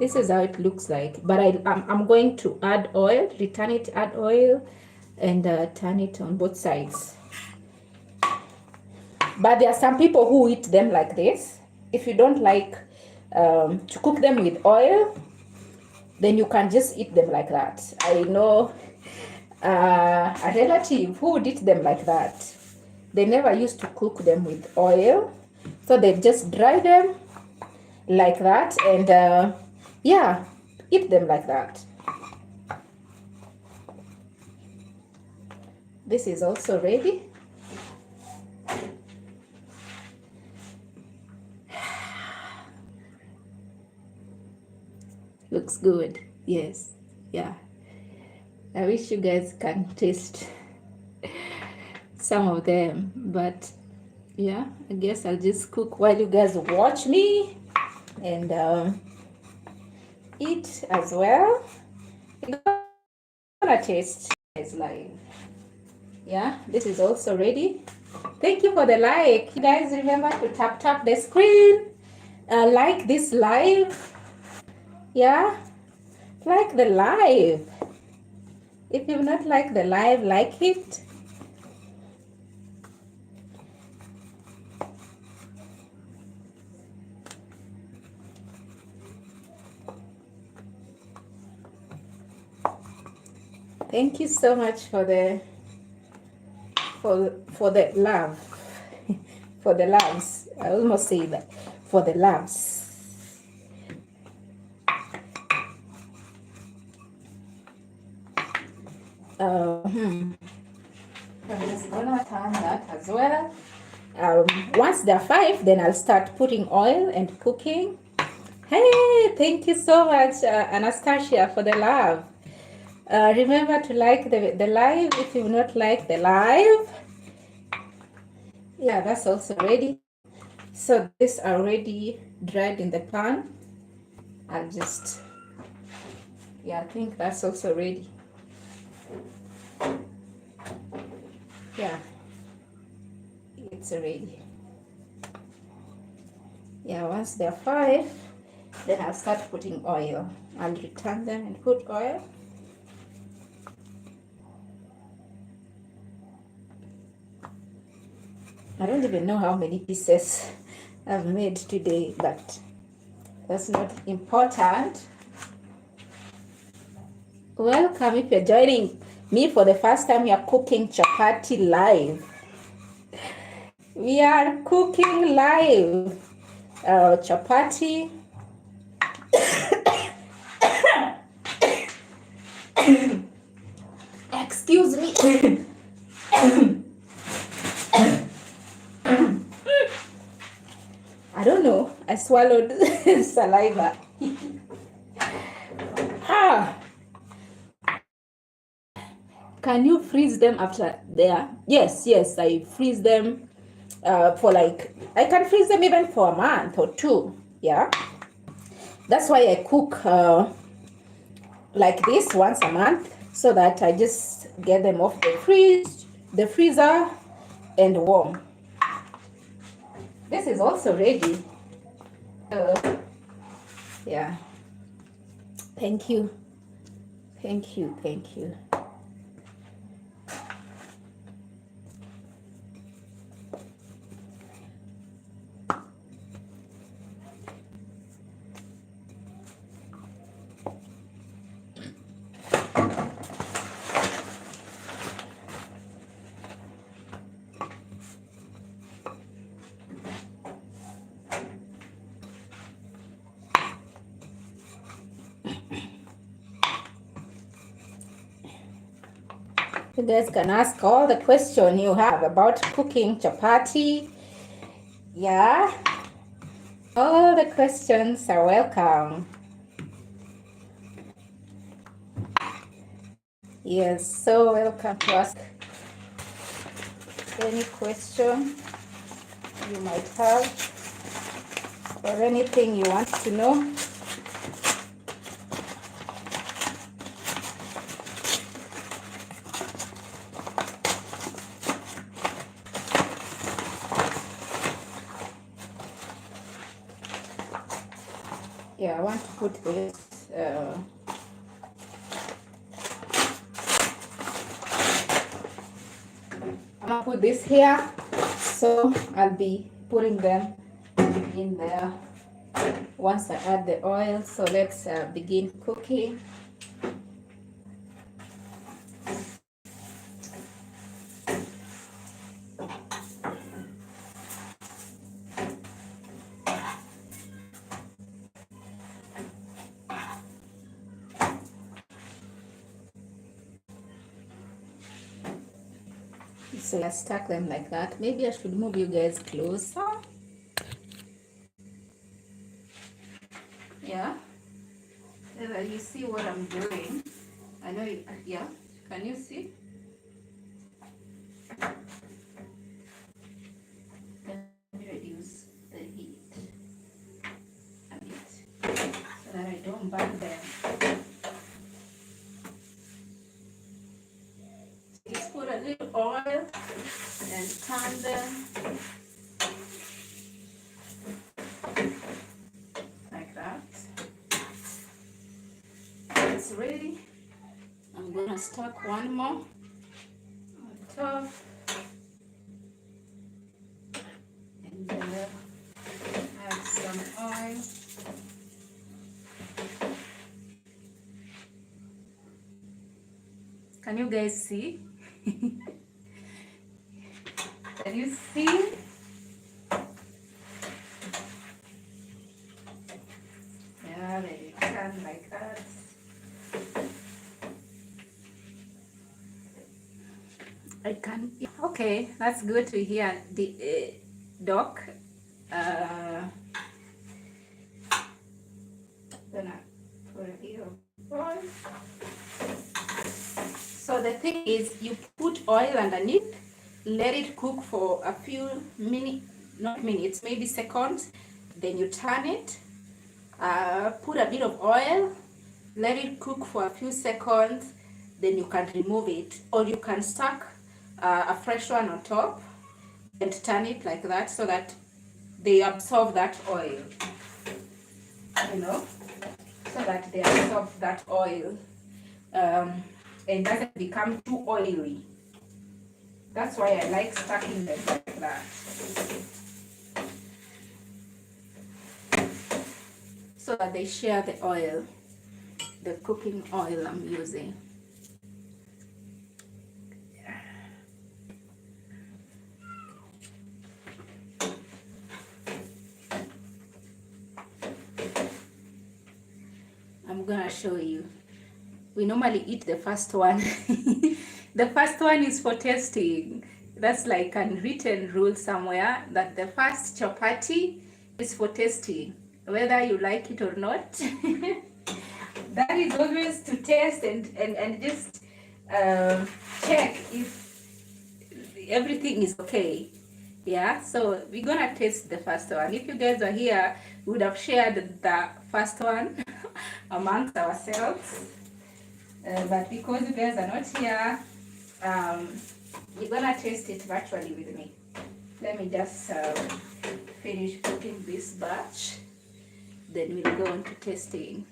This is how it looks like, but I'm going to add oil, return it, add oil, and turn it on both sides. But there are some people who eat them like this. If you don't like to cook them with oil, then you can just eat them like that. I know a relative who would eat them like that. They never used to cook them with oil, so they just dry them like that, and yeah, eat them like that. This is also ready. Looks good. Yes. Yeah. I wish you guys can taste some of them, but yeah, I guess I'll just cook while you guys watch me and eat as well. You're gonna taste guys live. Yeah, this is also ready. Thank you for the like. You guys remember to tap the screen, like this live. Yeah, like the live. If you've not liked the live, like it. Thank you so much for the love. For the loves. I almost say that. For the loves. I'm just gonna turn that as well. Once they're 5, then I'll start putting oil and cooking. Hey, thank you so much, Anastasia, for the love. Remember to like the live if you've not liked the live. Yeah, that's also ready. So this already dried in the pan. I'll just, yeah, I think that's also ready. Yeah, it's ready. Yeah, once they're 5, then I'll start putting oil. I'll return them and put oil. I don't even know how many pieces I've made today, but that's not important. Welcome if you're joining me for the first time. You're cooking chapati live. We are cooking live chapati. Excuse me. I don't know. I swallowed saliva. Ah, can you freeze them after they are? Yes, yes, I freeze them for like, I can freeze them even for a month or two. Yeah. That's why I cook like this once a month, so that I just get them off the freezer and warm. This is also ready. Yeah. Thank you. Thank you. Thank you. You guys can ask all the question you have about cooking chapati. Yeah. All the questions are welcome. Yes, so welcome to ask any question you might have or anything you want to know. Yeah, I want to put this I'm gonna put this here, so I'll be putting them in there once I add the oil. So let's begin cooking. So I stack them like that. Maybe I should move you guys closer. Yeah, so that you see what I'm doing. I know you, yeah, can you see? Let me reduce the heat a bit so that I don't burn them. Just put a little oil and turn them like that. It's ready. I'm gonna stack one more on top, and then add some oil. Can you guys see? Can you see? Yeah, let it turn like that. I can. Okay, that's good to hear, the doc. Gonna put a little oil. So the thing is, you put oil underneath, let it cook for a few minutes, not minutes, maybe seconds. Then you turn it, put a bit of oil, let it cook for a few seconds. Then you can remove it, or you can stack a fresh one on top and turn it like that, so that they absorb that oil, you know, so that they absorb that oil and doesn't become too oily. That's why I like stacking them like that, so that they share the oil, the cooking oil I'm using. I'm gonna show you. We normally eat the first one The first one is for testing. That's like unwritten rule somewhere that the first chapati is for testing, whether you like it or not. That is always to test and just check if everything is okay. Yeah, so we're gonna test the first one. If you guys are here, we would have shared the first one amongst ourselves. But because you guys are not here, you're gonna taste it virtually with me. Let me just finish cooking this batch, then we'll go on to testing.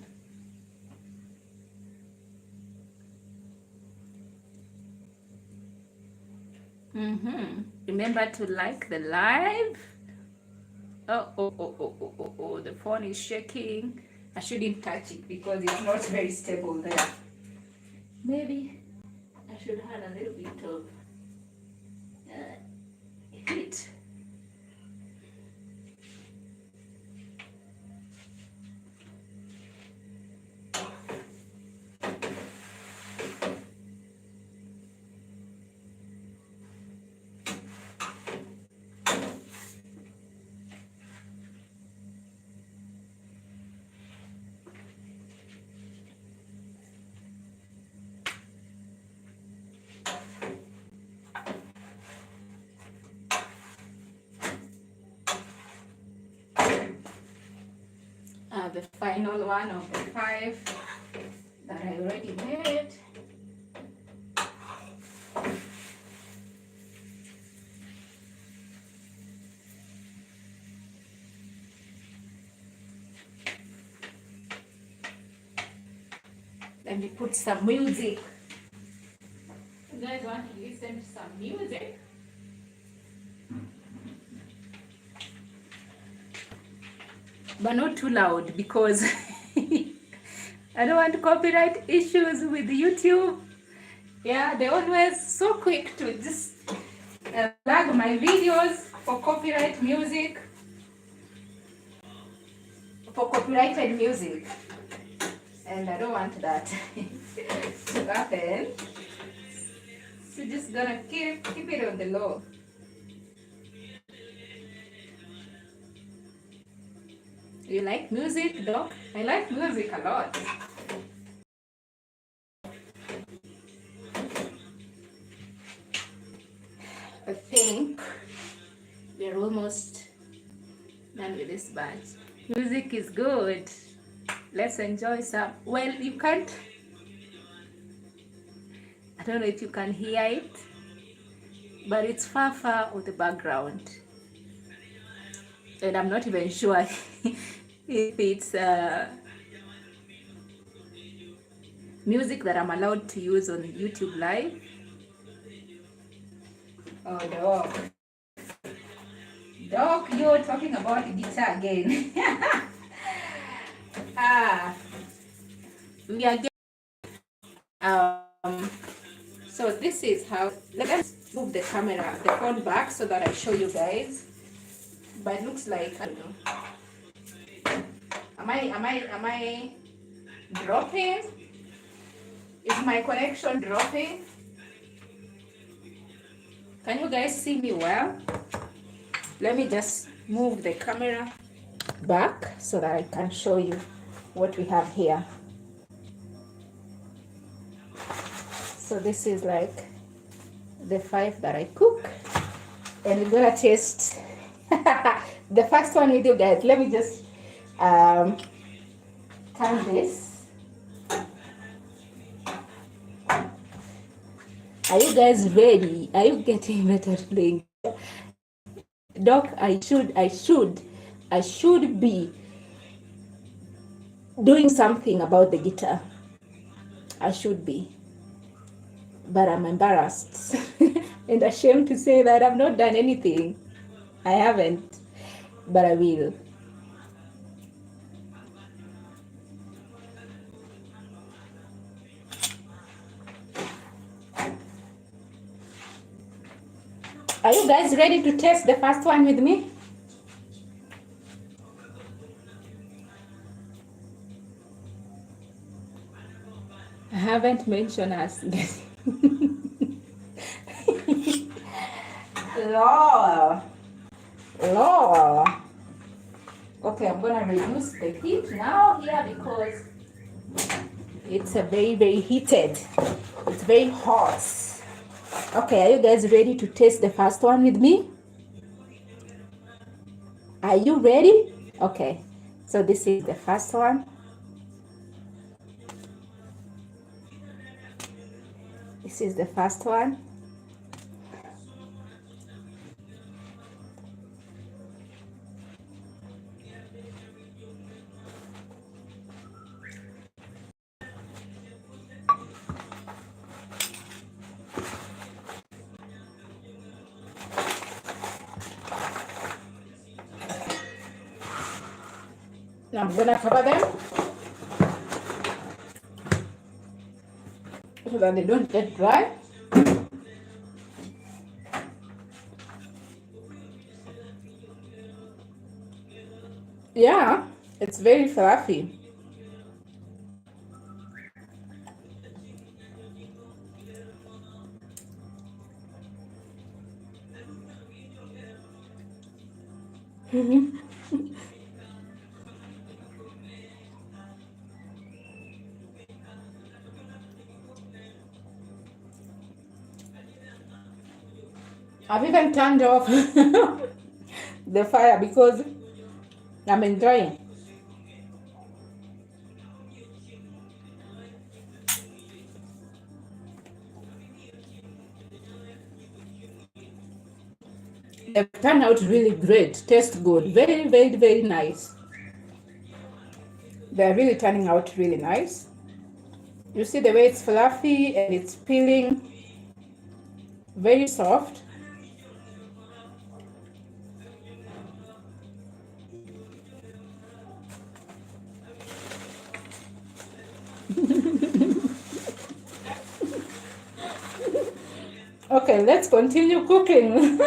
Remember to like the live. Oh, the phone is shaking. I shouldn't touch it because it's not very stable there. Maybe I should have a little bit of heat. The final one of the 5 that I already made. Let me put some music. You guys want to listen to some music? But not too loud because I don't want copyright issues with YouTube. Yeah, they're always so quick to just flag my videos for copyright music, for copyrighted music. And I don't want that to happen. So just gonna keep it on the low. You like music, Doc? I like music a lot. I think we're almost done with this batch. Music is good. Let's enjoy some. Well, you can't. I don't know if you can hear it, but it's far on the background. And I'm not even sure if it's music that I'm allowed to use on YouTube Live. Oh, Doc, you're talking about the guitar again. We are so this is how. Let's move the camera, the phone back so that I show you guys. But it looks like, I don't know. Am I dropping? Is my connection dropping? Can you guys see me well? Let me just move the camera back so that I can show you what we have here. So this is like the 5 that I cook, and we're gonna taste the first one with you guys. Let me just turn this. Are you guys ready? Are you getting better at playing? Doc, I should be doing something about the guitar. I should be. But I'm embarrassed and ashamed to say that I've not done anything. I haven't, but I will. Are you guys ready to test the first one with me? I haven't mentioned us. Lol. Lol. Okay, I'm gonna reduce the heat now here because it's a very heated. It's very hot. Okay, are you guys ready to taste the first one with me? Are you ready? Okay, so this is the first one. This is the first one. Now I'm gonna cover them so that they don't get dry. Yeah, it's very fluffy. I've even turned off the fire because I'm enjoying. They've turned out really great, taste good, very nice. They're really turning out really nice. You see the way it's fluffy and it's peeling, very soft. Okay, let's continue cooking.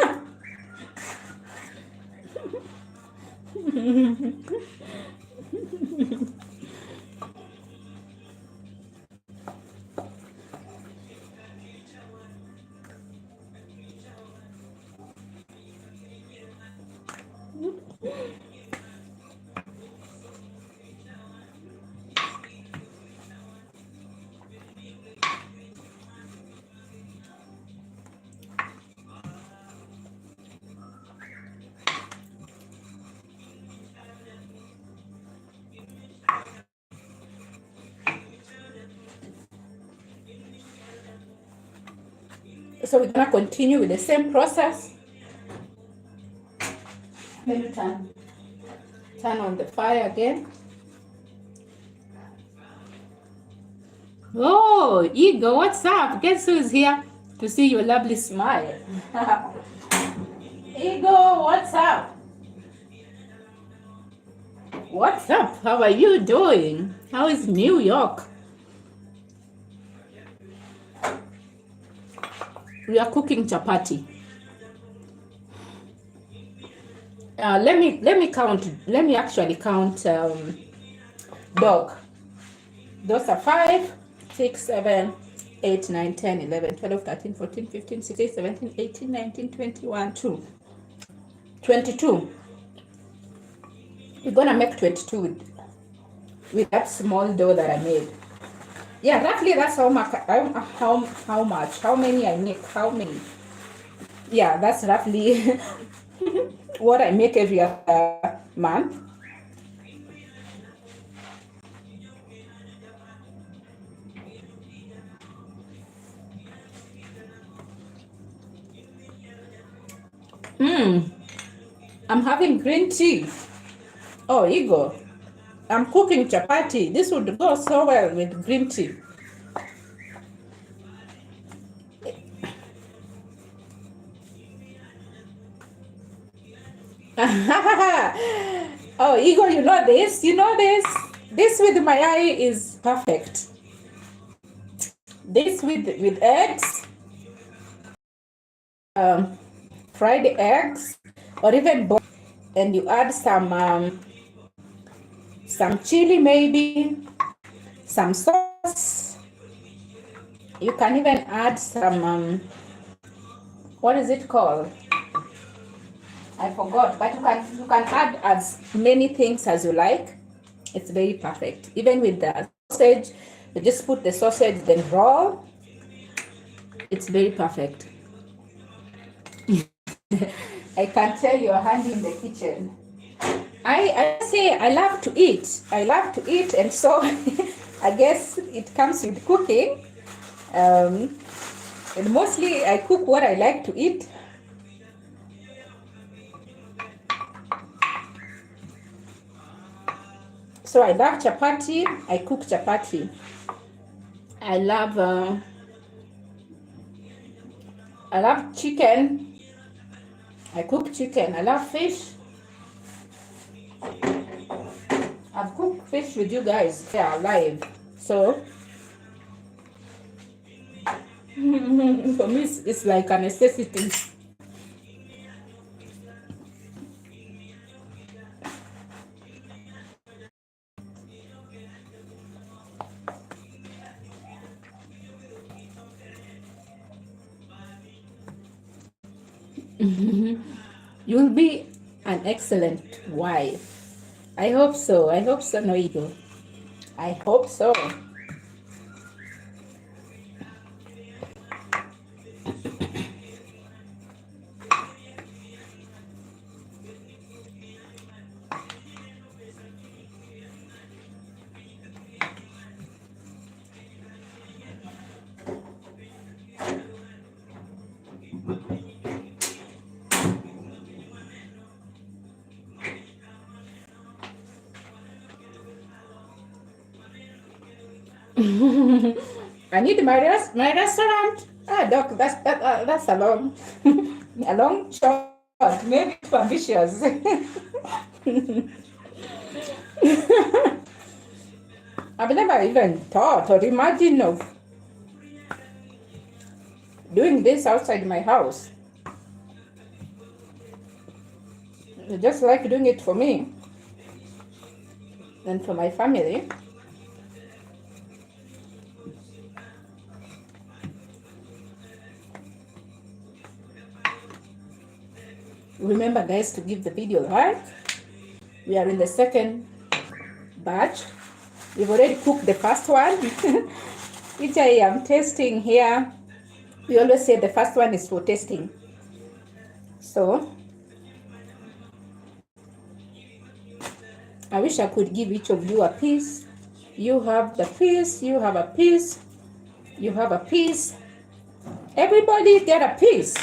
So we're gonna continue with the same process. Let me turn on the fire again. Oh, Ego, what's up? Guess who's here to see your lovely smile? Ego, what's up? What's up? How are you doing? How is New York? We are cooking chapati. Let me actually count dog. Those are 5, 6, 7, 8, 9, 10, 11, 12, 13, 14, 15, 16, 17, 18, 19, 21, 22. We're gonna make 22 with that small dough that I made. Yeah, roughly that's how much, how many I make, how many. Yeah, that's roughly what I make every other month. I'm having green tea. Oh, Igor, I'm cooking chapati. This would go so well with green tea. Oh, Igor, you know this? You know this? This with my eye is perfect. This with eggs, fried eggs, or even boiled, and you add some chili, maybe some sauce. You can even add some what is it called? I forgot, but you can add as many things as you like. It's very perfect. Even with the sausage, you just put the sausage, then roll. It's very perfect. I can tell you're handy in the kitchen. I say I love to eat. I love to eat, and so I guess it comes with cooking. And mostly I cook what I like to eat. So I love chapati. I cook chapati. I love chicken. I cook chicken. I love fish. I've cooked fish with you guys here live. So for me, it's like a necessity. You'll be an excellent wife. I hope so. I hope so, Noido. I hope so. I need my restaurant. Ah, doc, that's a long a long shot. Maybe too ambitious. I've never even thought or imagined of doing this outside my house. I just like doing it for me and for my family. Remember, guys, to give the video a like. We are in the second batch. We've already cooked the first one, which I am tasting here. We always say the first one is for tasting. So I wish I could give each of you a piece. You have the piece, you have a piece, you have a piece. Everybody get a piece.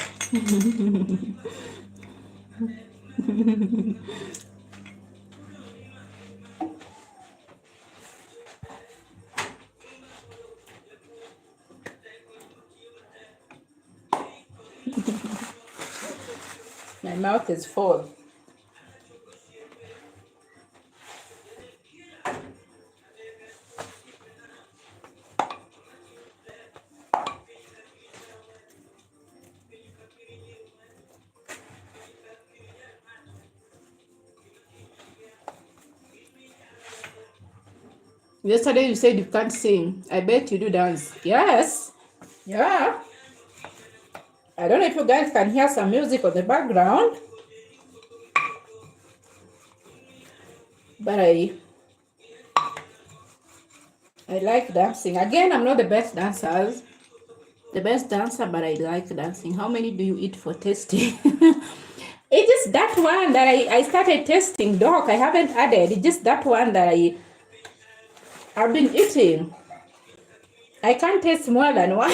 My mouth is full. Yesterday you said you can't sing. I bet you do dance. Yes. Yeah. I don't know if you guys can hear some music on the background. But I like dancing. Again, I'm not the best dancer, but I like dancing. How many do you eat for tasting? It's just that one that I started tasting, Doc. I haven't added. It's just that one that I've been eating. I can't taste more than one.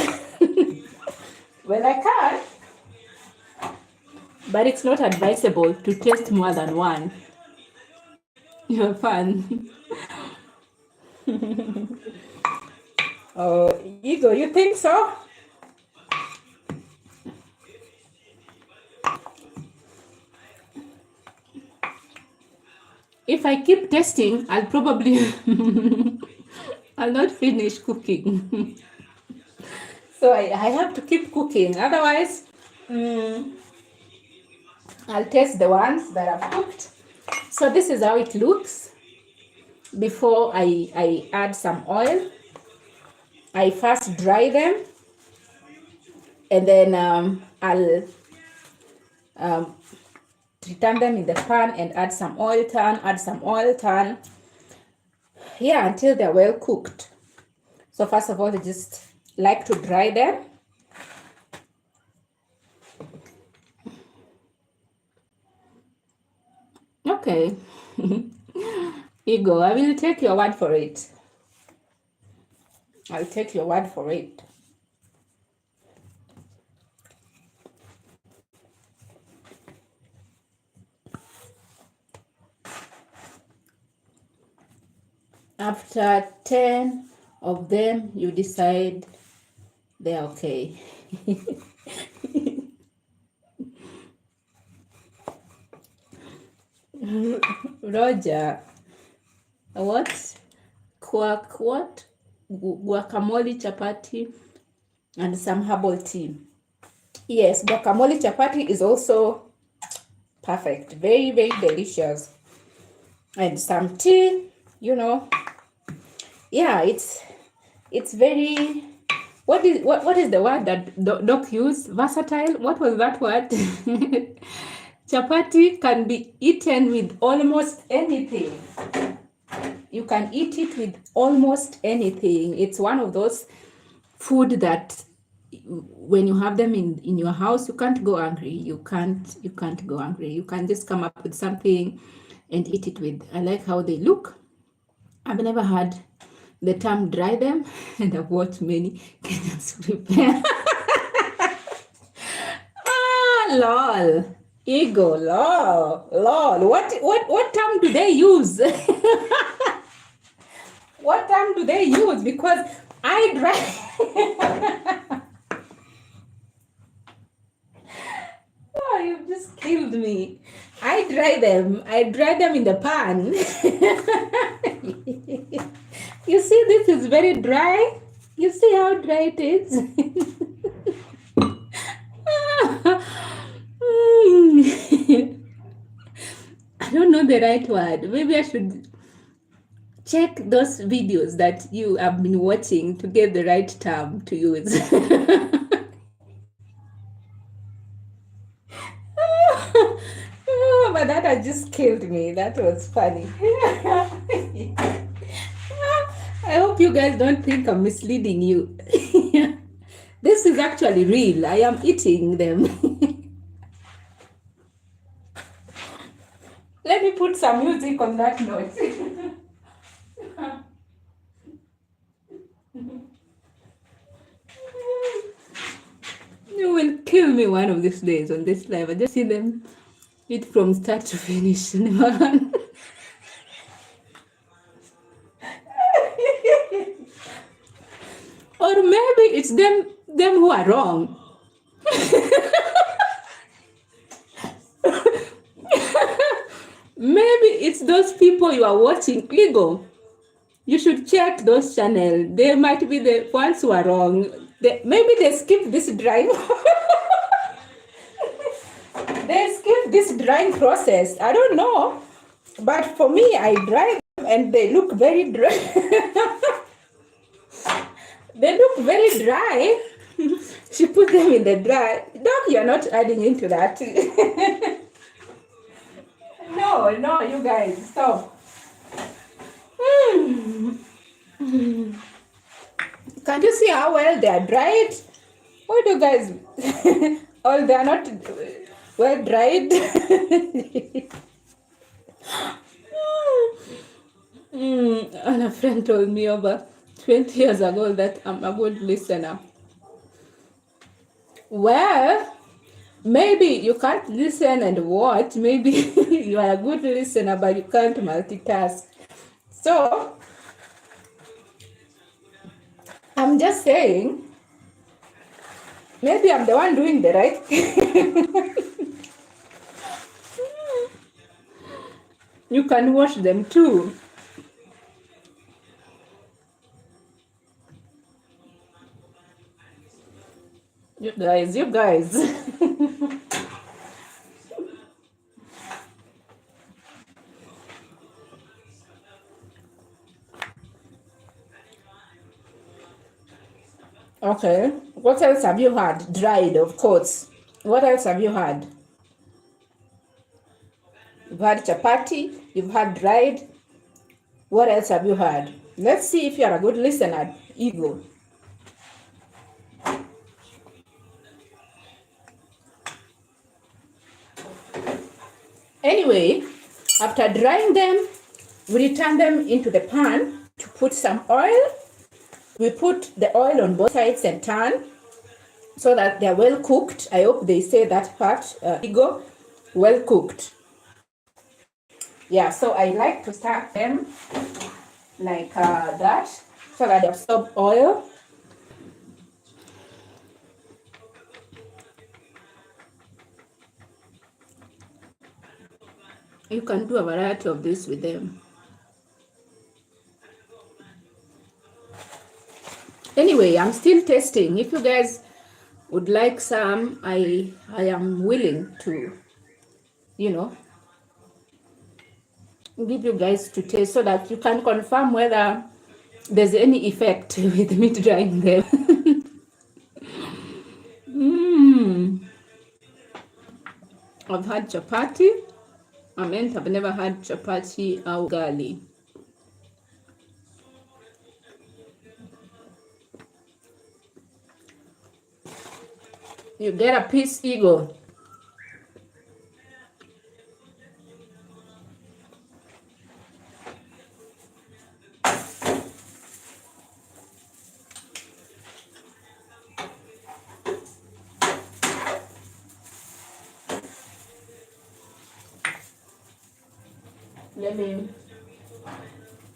Well, I can. But it's not advisable to taste more than one. You're fun. Oh, Ego, you think so? If I keep tasting, I'll probably I'll not finish cooking. So I have to keep cooking. Otherwise, I'll taste the ones that I've cooked. So this is how it looks before I add some oil. I first dry them, and then I'll turn them in the pan and add some oil, turn. Yeah, until they're well cooked. So first of all, I just like to dry them. Okay. Ego, I will take your word for it. I'll take your word for it. After 10 of them, you decide they're okay. Roger, what? What? Guacamole, chapati, and some herbal tea. Yes, guacamole chapati is also perfect. Very, very delicious. And some tea, you know. Yeah, it's very, what is the word that Doc used? Versatile? What was that word? Chapati can be eaten with almost anything. You can eat it with almost anything. It's one of those food that when you have them in your house, you can't go hungry. You can't go hungry. You can just come up with something and eat it with. I like how they look. I've never had the term dry them, and I've watched many Kenyans prepare. Lol. Ego, lol. What term do they use? What term do they use? Because I dry. Oh, you've just killed me. I dry them in the pan. You see, this is very dry. You see how dry it is? I don't know the right word. Maybe I should check those videos that you have been watching to get the right term to use. Oh, but that has just killed me. That was funny. I hope you guys don't think I'm misleading you. This is actually real. I am eating them. Let me put some music on that note. You will kill me one of these days on this live. I just see them eat from start to finish. Or maybe it's them who are wrong. Maybe it's those people you are watching. Ego, you should check those channels. They might be the ones who are wrong. Maybe they skip this drying. They skip this drying process. I don't know. But for me, I dry them and they look very dry. They look very dry. She put them in the dry. Doc, you're not adding into that. No, you guys, stop. Can't you see how well they are dried? Why do you guys? Oh, they are not well dried. And a friend told me over 20 years ago that I'm a good listener. Well, maybe you can't listen and watch. Maybe you are a good listener, but you can't multitask. So, I'm just saying, maybe I'm the one doing the right thing. You can wash them too. You guys. Okay. What else have you had? Dried, of course. What else have you had? you've had chapati, you've had dried. What else have you had? Let's see if you're a good listener, Ego. Anyway, after drying them, we return them into the pan to put some oil. We put the oil on both sides and turn so that they're well cooked. I hope they say that part, Ego, well cooked. Yeah, so I like to start them like that so that they absorb oil. You can do a variety of this with them. Anyway, I'm still testing. If you guys would like some, I am willing to, you know, give you guys to taste so that you can confirm whether there's any effect with me drying them. I've had chapati. I've never had chapati or ugali. You get a piece, Ego. Let me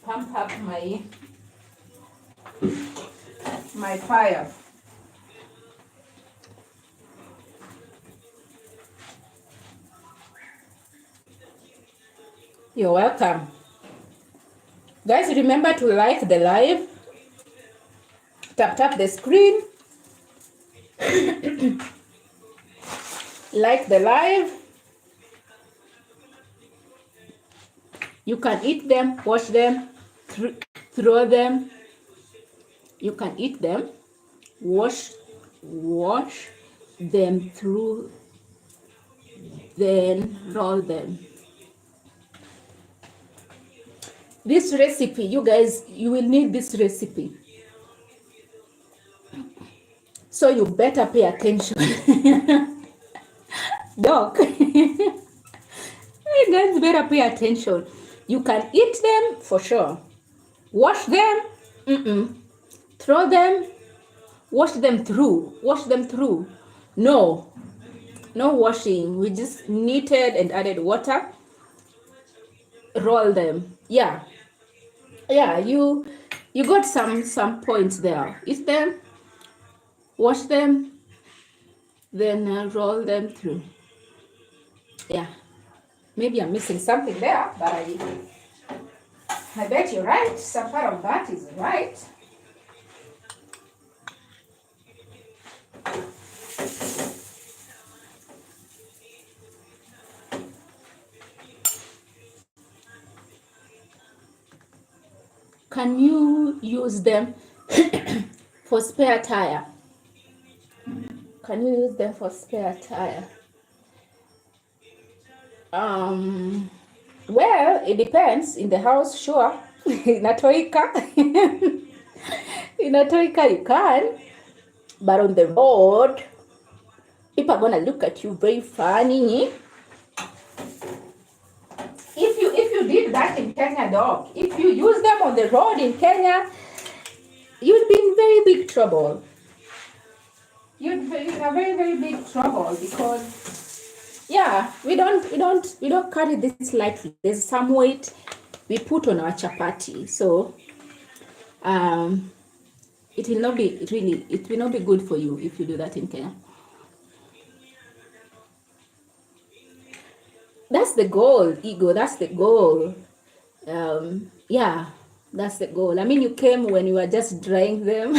pump up my fire. You're welcome. Guys, remember to like the live. Tap the screen. Like the live. You can eat them, wash them, throw them. You can eat them, wash them through, then roll them. This recipe, you guys, you will need this recipe. So you better pay attention. Doc, you guys better pay attention. You can eat them for sure. Wash them, throw them, wash them through. No washing. We just kneaded and added water. Roll them. Yeah, you got some points there. Eat them, wash them, then roll them through. Yeah, maybe I'm missing something there, but I bet you're right. Some part of that is right. Can you use them for spare tire? Can you use them for spare tire? Well, it depends. In the house, sure. In a toika, you can. But on the road, people are gonna look at you very funny. If you did that in Kenya, dog, if you use them on the road in Kenya, you'd be in very big trouble. You'd be in a very, very big trouble because, yeah, we don't carry this lightly. There's some weight we put on our chapati, so it will not be good for you if you do that in Kenya. That's the goal, Ego. That's the goal. Yeah, that's the goal. I mean, you came when you were just drying them,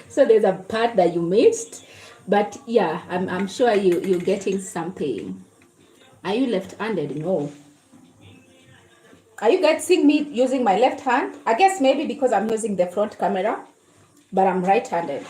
so there's a part that you missed. But yeah, I'm sure you're getting something. Are you left-handed? No. Are you guys seeing me using my left hand? I guess maybe because I'm using the front camera, but I'm right-handed.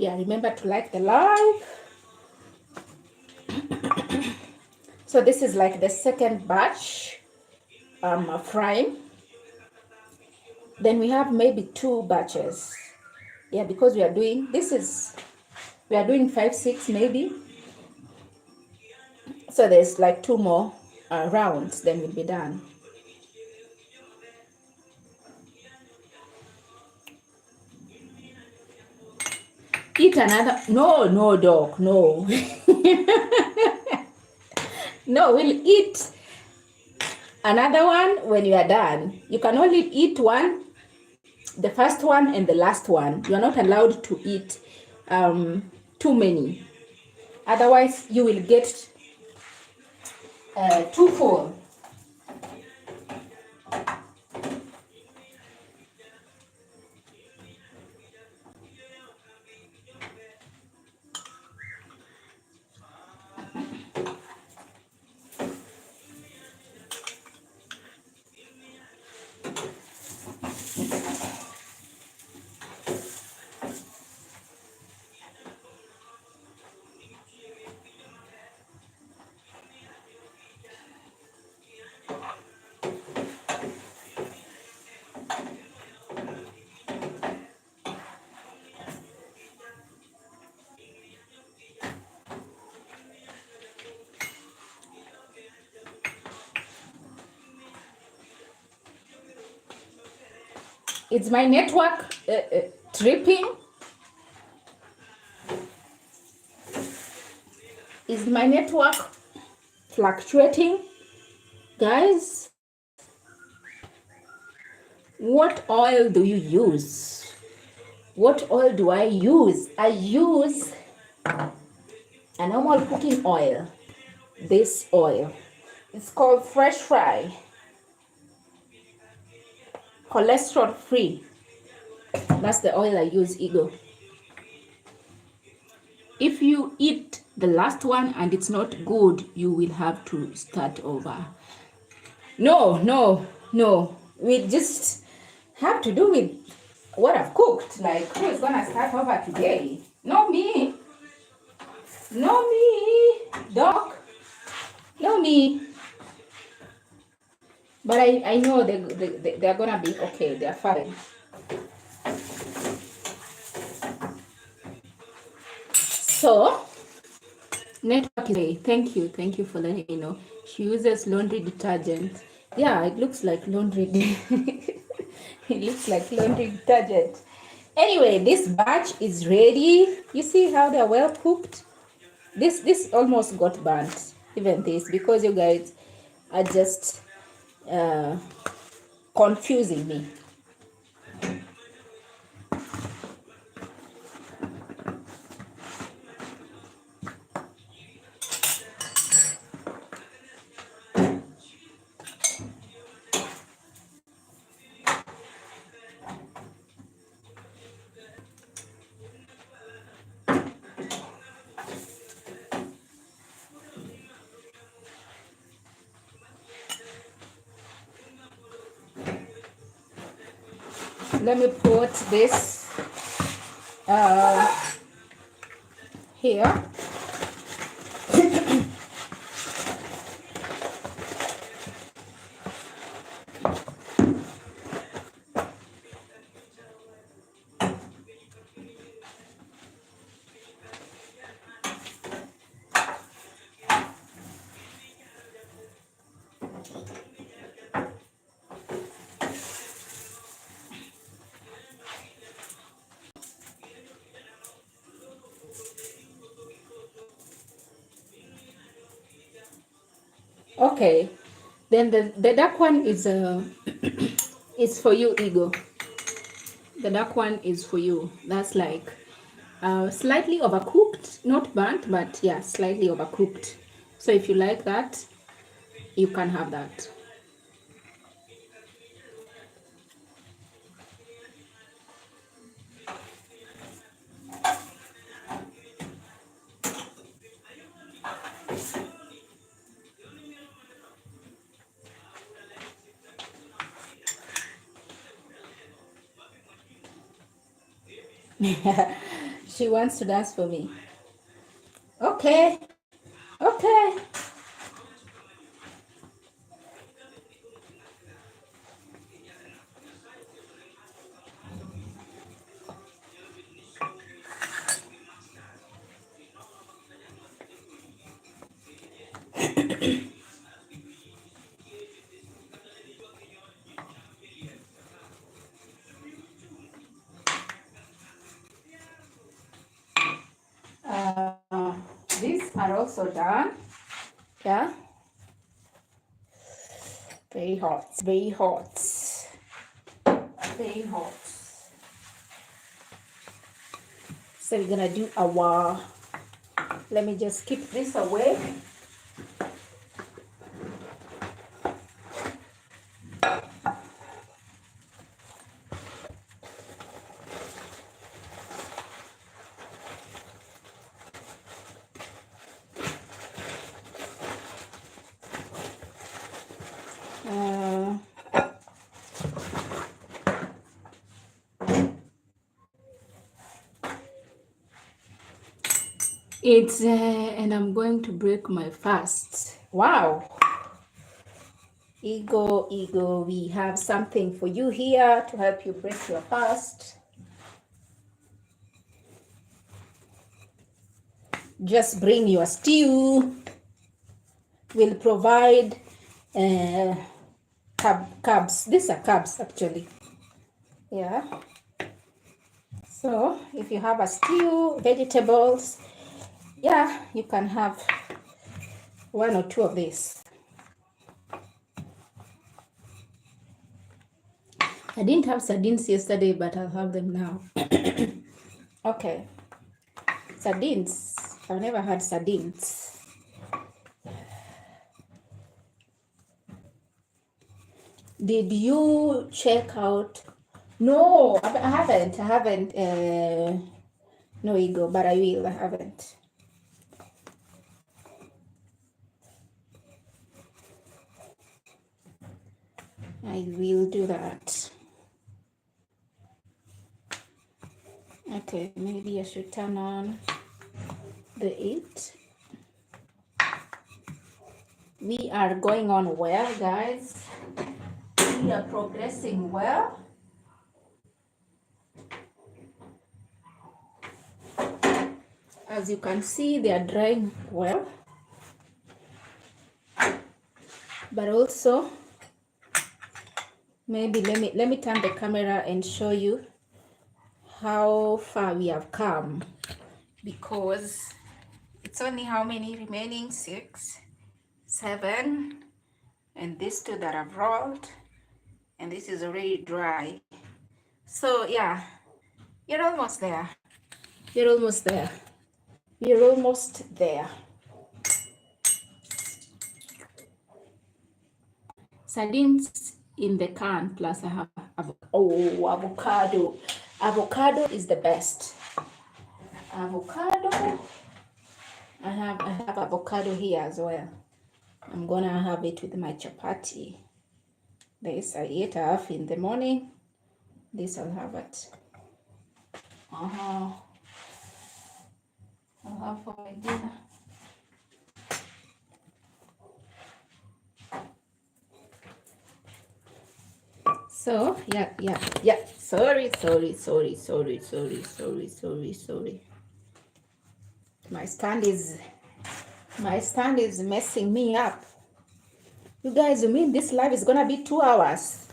Yeah, remember to like the live. So this is like the second batch frying. Then we have maybe 2 batches. Yeah, because we are doing, we are doing 5, 6 maybe. So there's like 2 more rounds, then we'll be done. Eat another, no, dog, no. No, we'll eat another one when you are done. You can only eat one, the first one and the last one. You are not allowed to eat too many. Otherwise, you will get too full. Is my network tripping? Is my network fluctuating? Guys, what oil do you use? What oil do I use? I use a normal cooking oil. This oil. It's called Fresh Fry. Cholesterol free. That's the oil I use, Ego. If you eat the last one and it's not good, you will have to start over. No. We just have to do with what I've cooked. Like, who is gonna start over today? No me. No me, Doc. No me. But I know they're gonna be okay. They're fine. So, network is thank you for letting me know. She uses laundry detergent. Yeah, it looks like laundry. It looks like laundry detergent. Anyway, this batch is ready. You see how they're well cooked? This almost got burnt, even this, because you guys are just confusing me. Let me put this here. Okay, then the dark one is is for you, Ego. The dark one is for you. That's like slightly overcooked, not burnt, but yeah, slightly overcooked. So if you like that, you can have that. She wants to dance for me. Okay. Okay. These are also done. Yeah. Very hot. Very hot. Very hot. So we're gonna do our. Let me just keep this away. It's and I'm going to break my fast. Wow. Ego, we have something for you here to help you break your fast. Just bring your stew. We'll provide carbs. These are carbs actually. Yeah. So if you have a stew, vegetables, yeah, you can have one or two of these. I didn't have sardines yesterday, but I'll have them now. Okay. Sardines. I've never had sardines. Did you check out? No, I haven't. I haven't. No ego, but I will. I haven't. I will do that. Okay, maybe I should turn on the heat. We are going on well, guys. We are progressing well. As you can see, they are drying well. But also, maybe let me turn the camera and show you how far we have come, because it's only how many remaining? 6, 7, and these two that I've rolled, and this is already dry. So yeah, you're almost there. You're almost there. We're almost there. Sardines in the can, plus I have avocado. Avocado is the best. Avocado. I have avocado here as well. I'm gonna have it with my chapati. This I eat half in the morning. This I'll have it. I'll have for my dinner. So yeah. Sorry. My stand is messing me up. You guys, you mean this live is gonna be 2 hours?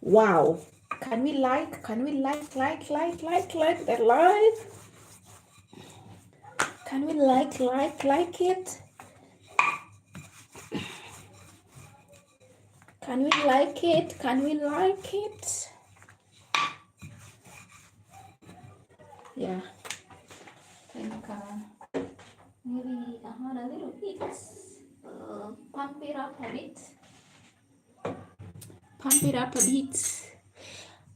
Wow. Can we like the live? Can we like it? Can we like it? Yeah. I think maybe I want a little bit. Pump it up a bit.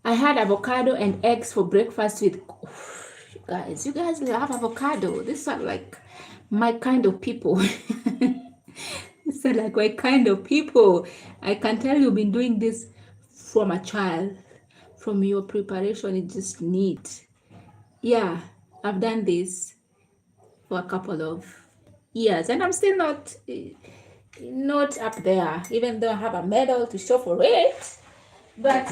I had avocado and eggs for breakfast with guys. You guys love avocado. These are like my kind of people. These are like my kind of people. I can tell you've been doing this from a child. From your preparation, it's just neat. Yeah, I've done this for a couple of years, and I'm still not up there, even though I have a medal to show for it. But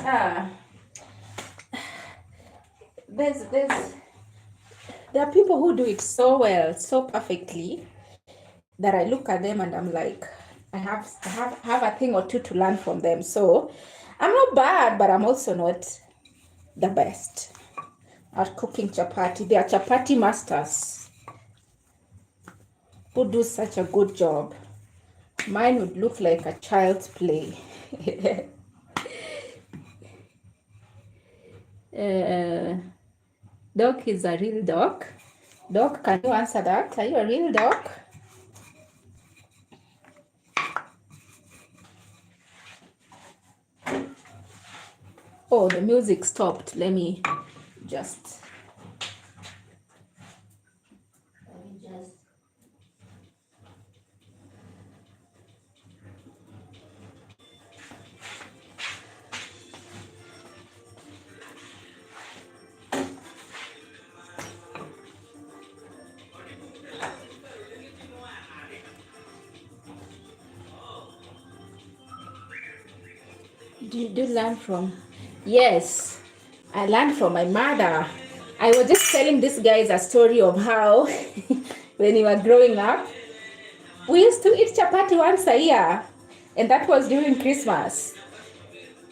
there are people who do it so well, so perfectly, that I look at them and I'm like, I have a thing or two to learn from them. So I'm not bad, but I'm also not the best at cooking chapati. They are chapati masters who do such a good job. Mine would look like a child's play. Doc is a real doc. Doc, can you answer that? Are you a real doc? Oh, the music stopped. Let me just. Did you learn from? Yes, I learned from my mother. I was just telling these guys a story of how when you were growing up, we used to eat chapati once a year, and that was during Christmas.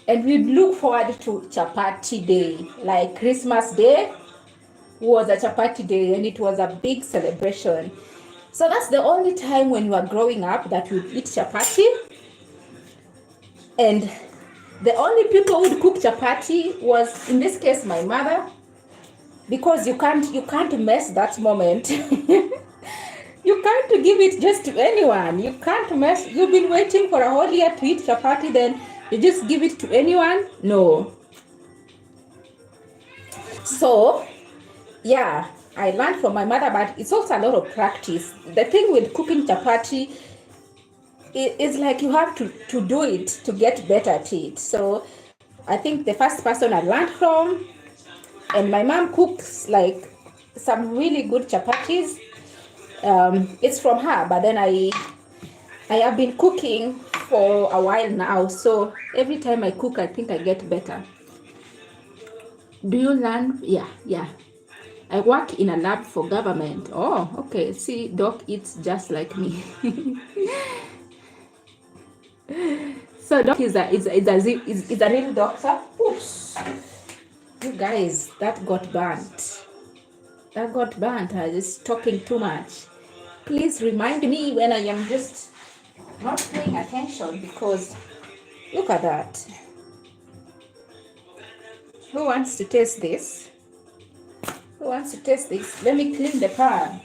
And we'd look forward to chapati day. Like Christmas day was a chapati day, and it was a big celebration. So that's the only time when you were growing up that we'd eat chapati. And the only people who would cook chapati was, in this case, my mother, because you can't mess that moment. You can't give it just to anyone. You can't mess. You've been waiting for a whole year to eat chapati, then you just give it to anyone? No. So, yeah, I learned from my mother, but it's also a lot of practice. The thing with cooking chapati, it's like you have to do it to get better at it. So I think the first person I learned from, and my mom cooks like some really good chapatis. It's from her, but then I have been cooking for a while now, so every time I cook, I think I get better. Do you learn? Yeah. I work in a lab for government. Oh, okay. See, Doc eats just like me. So Doc is a real doctor. Oops. You guys, that got burnt. That got burnt. I was talking too much. Please remind me when I am just not paying attention, because look at that. Who wants to taste this? Who wants to taste this? Let me clean the pan.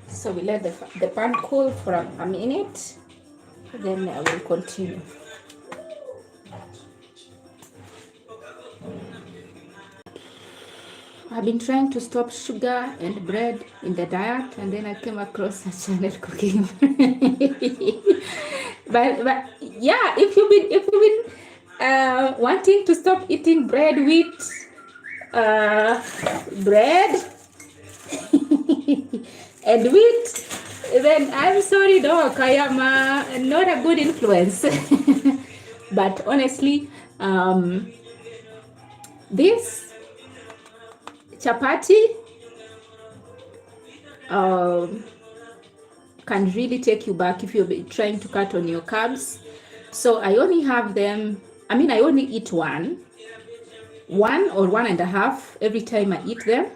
So we let the pan cool for a minute, then I will continue. I've been trying to stop sugar and bread in the diet, and then I came across a channel cooking. but yeah, if you've been wanting to stop eating bread with bread and wheat, then I'm sorry, Doc, I am not a good influence. But honestly, this chapati can really take you back if you're trying to cut on your carbs. So I only have them, I only eat one or one and a half every time I eat them.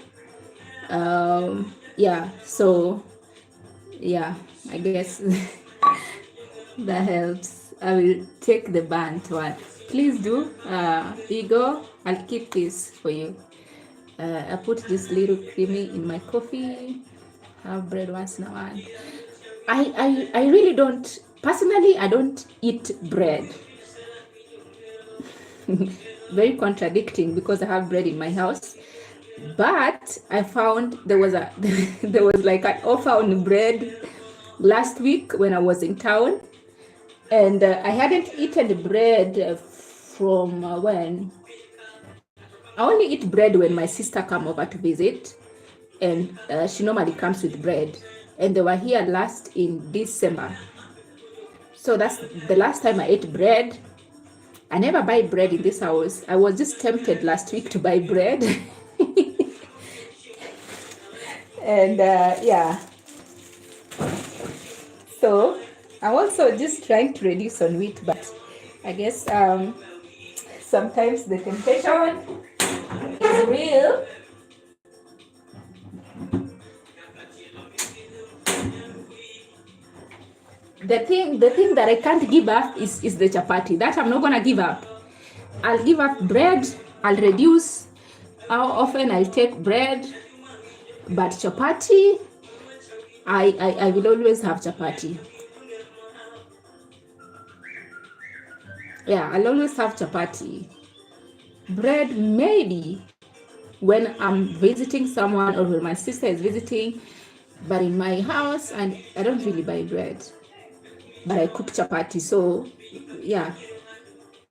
Yeah, so yeah, I guess that helps. I will take the burnt one. Please do. Here you go. I'll keep this for you. I put this little creamy in my coffee. Have bread once in a while. I really don't, personally, I don't eat bread. Very contradicting because I have bread in my house. But I found there was a there was like an offer on bread last week when I was in town, and I hadn't eaten the bread from when. I only eat bread when my sister come over to visit, and she normally comes with bread. And they were here last in December, so that's the last time I ate bread. I never buy bread in this house. I was just tempted last week to buy bread. And yeah, so I'm also just trying to reduce on wheat, but I guess sometimes the temptation is real. The thing that I can't give up is the chapati. That I'm not gonna give up. I'll give up bread. I'll reduce how often I'll take bread, but chapati, I will always have chapati. Yeah, I'll always have chapati. Bread, maybe when I'm visiting someone or when my sister is visiting, but in my house, and I don't really buy bread, but I cook chapati. So yeah,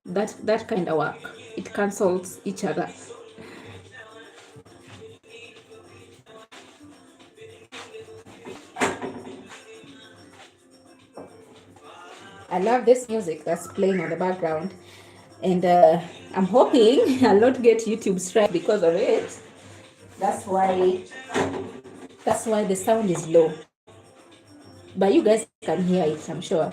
that kind of work. It cancels each other. I love this music that's playing on the background, and I'm hoping I'll not get YouTube strike because of it. That's why the sound is low, but you guys can hear it, I'm sure.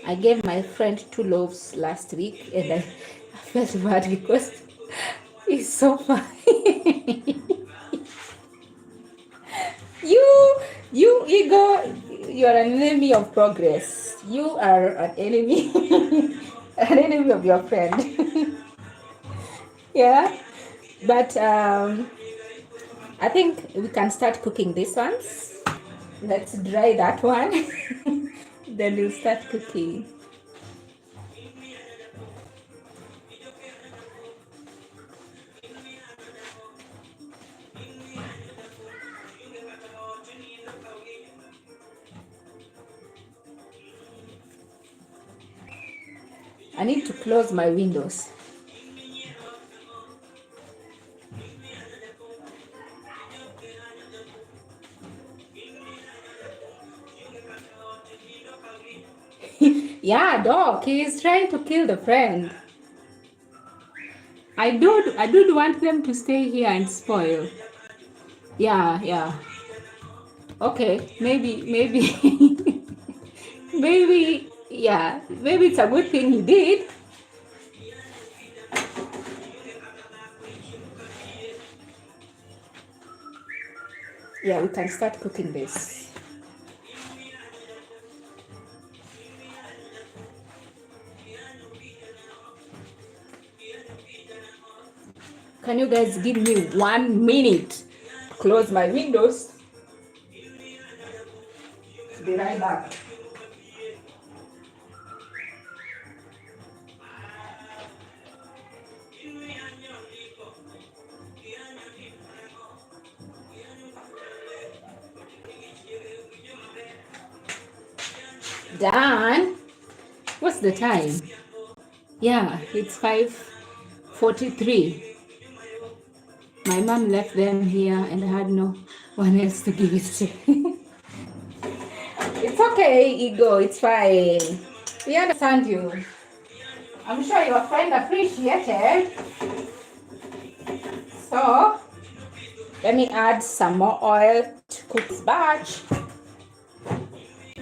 I gave my friend 2 loaves last week, and I felt bad because it's so funny. you ego, you are an enemy of progress. You are an enemy, an enemy of your friend. Yeah, but I think we can start cooking these ones. Let's dry that one. Then we'll start cooking. I need to close my windows. Yeah, dog, he is trying to kill the friend. I do want them to stay here and spoil. Yeah. Okay, maybe, maybe, yeah, maybe it's a good thing he did. Yeah, we can start cooking this. Can you guys give me 1 minute? Close my windows. Be right back. Done. What's the time? Yeah, it's 5:43. My mom left them here and I had no one else to give it to. It's okay, Ego, it's fine. We understand you. I'm sure your friend appreciated. So, let me add some more oil to cook this batch.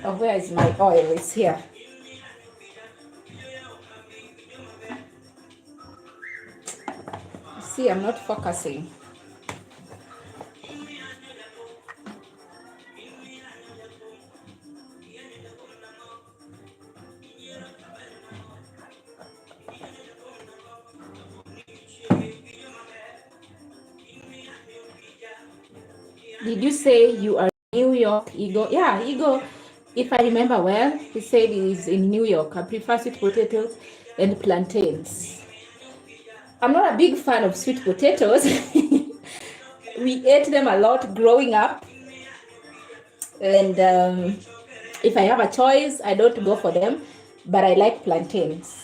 Oh, where is my oil? It's here. See, I'm not focusing. Did you say you are New York, Ego? Yeah, Ego. if I remember well, he said he's in New York. I prefer sweet potatoes and plantains. I'm not a big fan of sweet potatoes. We ate them a lot growing up. And if I have a choice, I don't go for them, but I like plantains.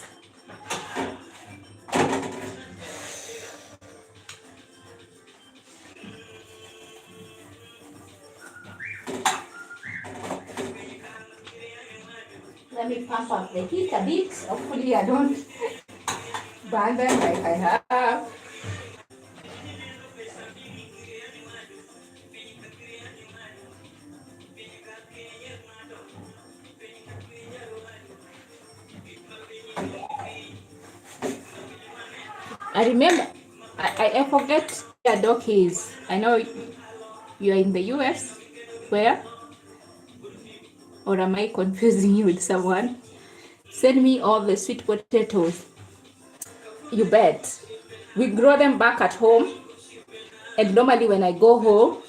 Let me pump up the heat a bit. Hopefully I don't burn them like I have. I remember, I forget where Doc is. I know you are in the US. Where? Or am I confusing you with someone? Send me all the sweet potatoes. You bet. We grow them back at home. And normally when I go home,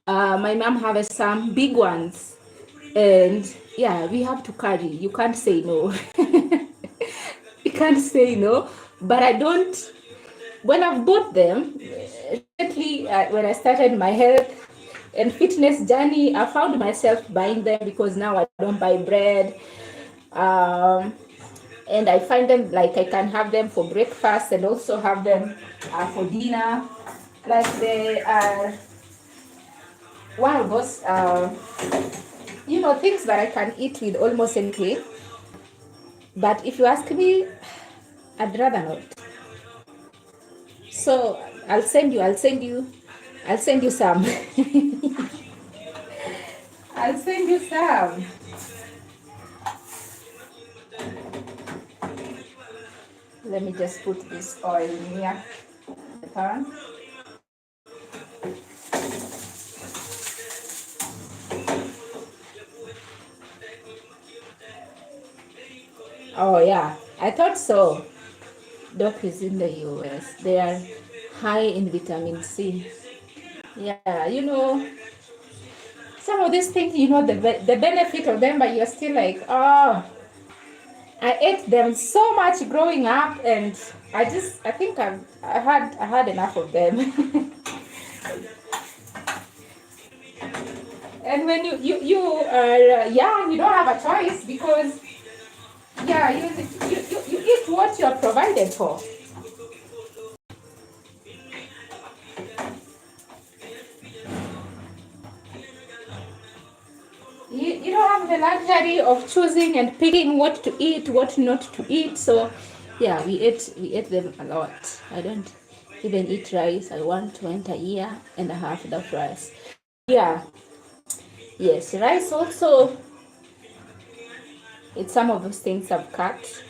my mom has some big ones. And yeah, we have to carry. You can't say no. You can't say no. But I don't, when I've bought them, recently when I started my health and fitness journey, I found myself buying them because now I don't buy bread. And I find them like I can have them for breakfast and also have them for dinner. Like they are one of those, things that I can eat with almost anything. But if you ask me, I'd rather not. So I'll send you some. I'll send you some. Let me just put this oil near the pan. Oh yeah, I thought so. Doc is in the US. They are high in vitamin C. Yeah, some of these things, the benefit of them, but you're still like, oh, I ate them so much growing up, and I think I had enough of them. And when you are young, you don't have a choice because you eat what you're provided for. You don't have the luxury of choosing and picking what to eat, what not to eat. So yeah, we ate them a lot. I don't even eat rice. I went a year and a half without rice. Yeah. Yes, rice also, it's some of those things I've cut.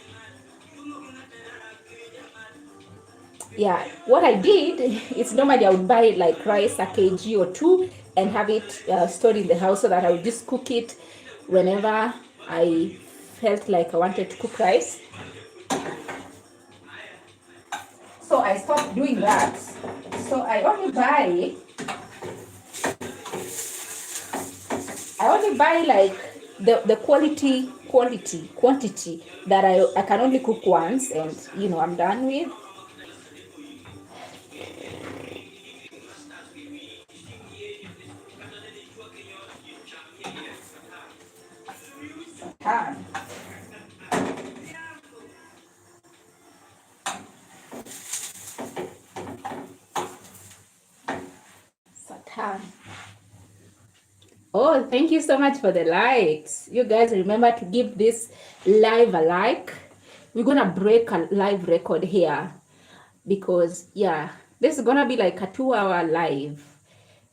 Yeah, what I did is normally I would buy like rice, a kg or two, and have it stored in the house so that I would just cook it whenever I felt like I wanted to cook rice. So I stopped doing that. So I only buy like the quantity that I can only cook once, and I'm done with. Satan. Satan. Oh, thank you so much for the likes. You guys remember to give this live a like. We're gonna break a live record here because this is gonna be like a 2-hour live.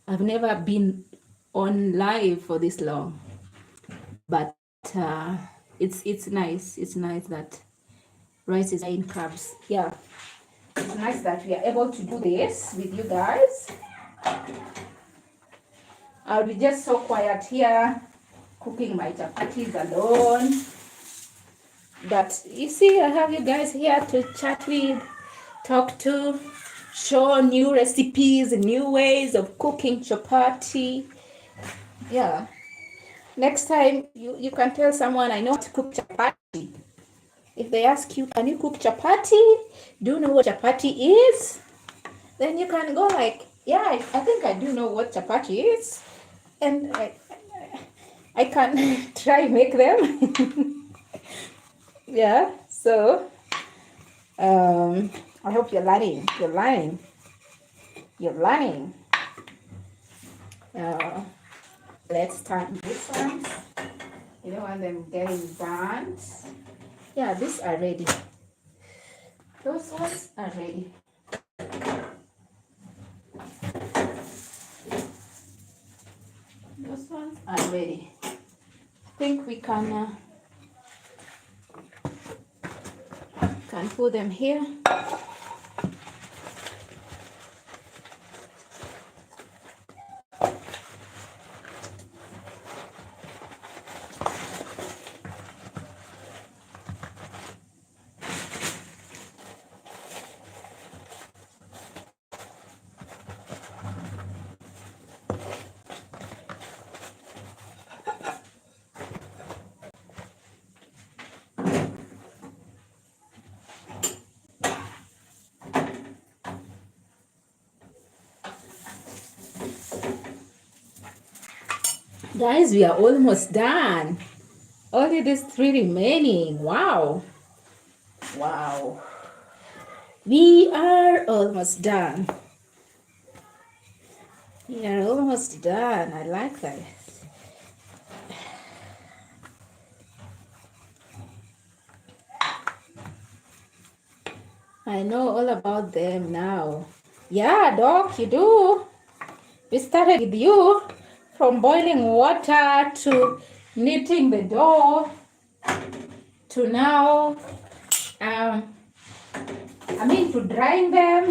I've never been on live for this long, but it's nice. It's nice that rice is in carbs. Yeah, it's nice that we are able to do this with you guys. I'll be just so quiet here, cooking my chapatis alone. But you see, I have you guys here to chat with, talk to, show new recipes, new ways of cooking chapati. Yeah. Next time you can tell someone, I know how to cook chapati. If they ask you, can you cook chapati? Do you know what chapati is? Then you can go like, yeah, I think I do know what chapati is. And I can try make them. Yeah, so I hope you're learning. You're learning. You're learning. Uh, let's start this one. You don't want them getting burnt. Yeah, these are ready. Those ones are ready. Those ones are ready. I think we can put them here. Guys, we are almost done. Only these 3 remaining. Wow. Wow. We are almost done. We are almost done. I like that. I know all about them now. Yeah, Doc, you do. We started with you from boiling water to kneading the dough to now, to drying them.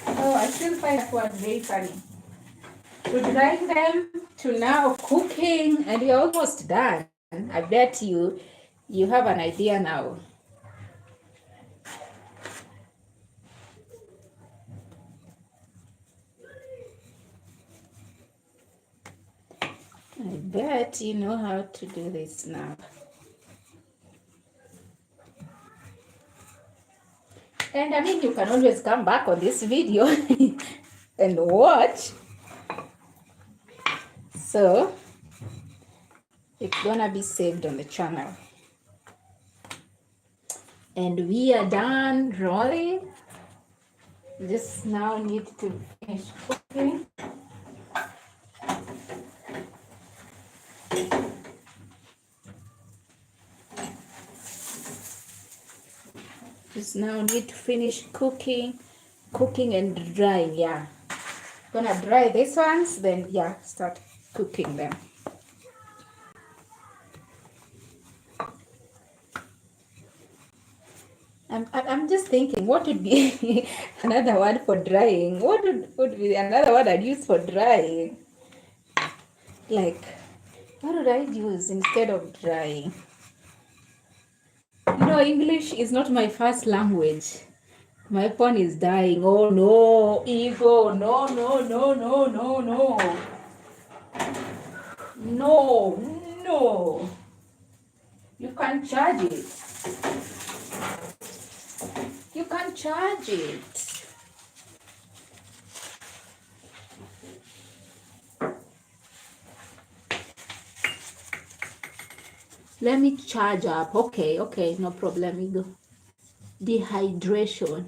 Oh, I still find that one very funny. To drying them to now cooking, and you're almost done. I bet you have an idea now. I bet you know how to do this now. And you can always come back on this video and watch. So it's gonna be saved on the channel. And we are done rolling. Just now need to finish cooking. Just now need to finish cooking and drying. Yeah, gonna dry these ones, then yeah, start cooking them. I'm just thinking, what would be another word for drying? What would be another word I'd use for drying? Like, what would I use instead of drying? English is not my first language. My phone is dying. Oh no, ego. No, no, no, no, no, no. No, no. You can't charge it. You can't charge it. Let me charge up. Okay, no problem, ego. Dehydration.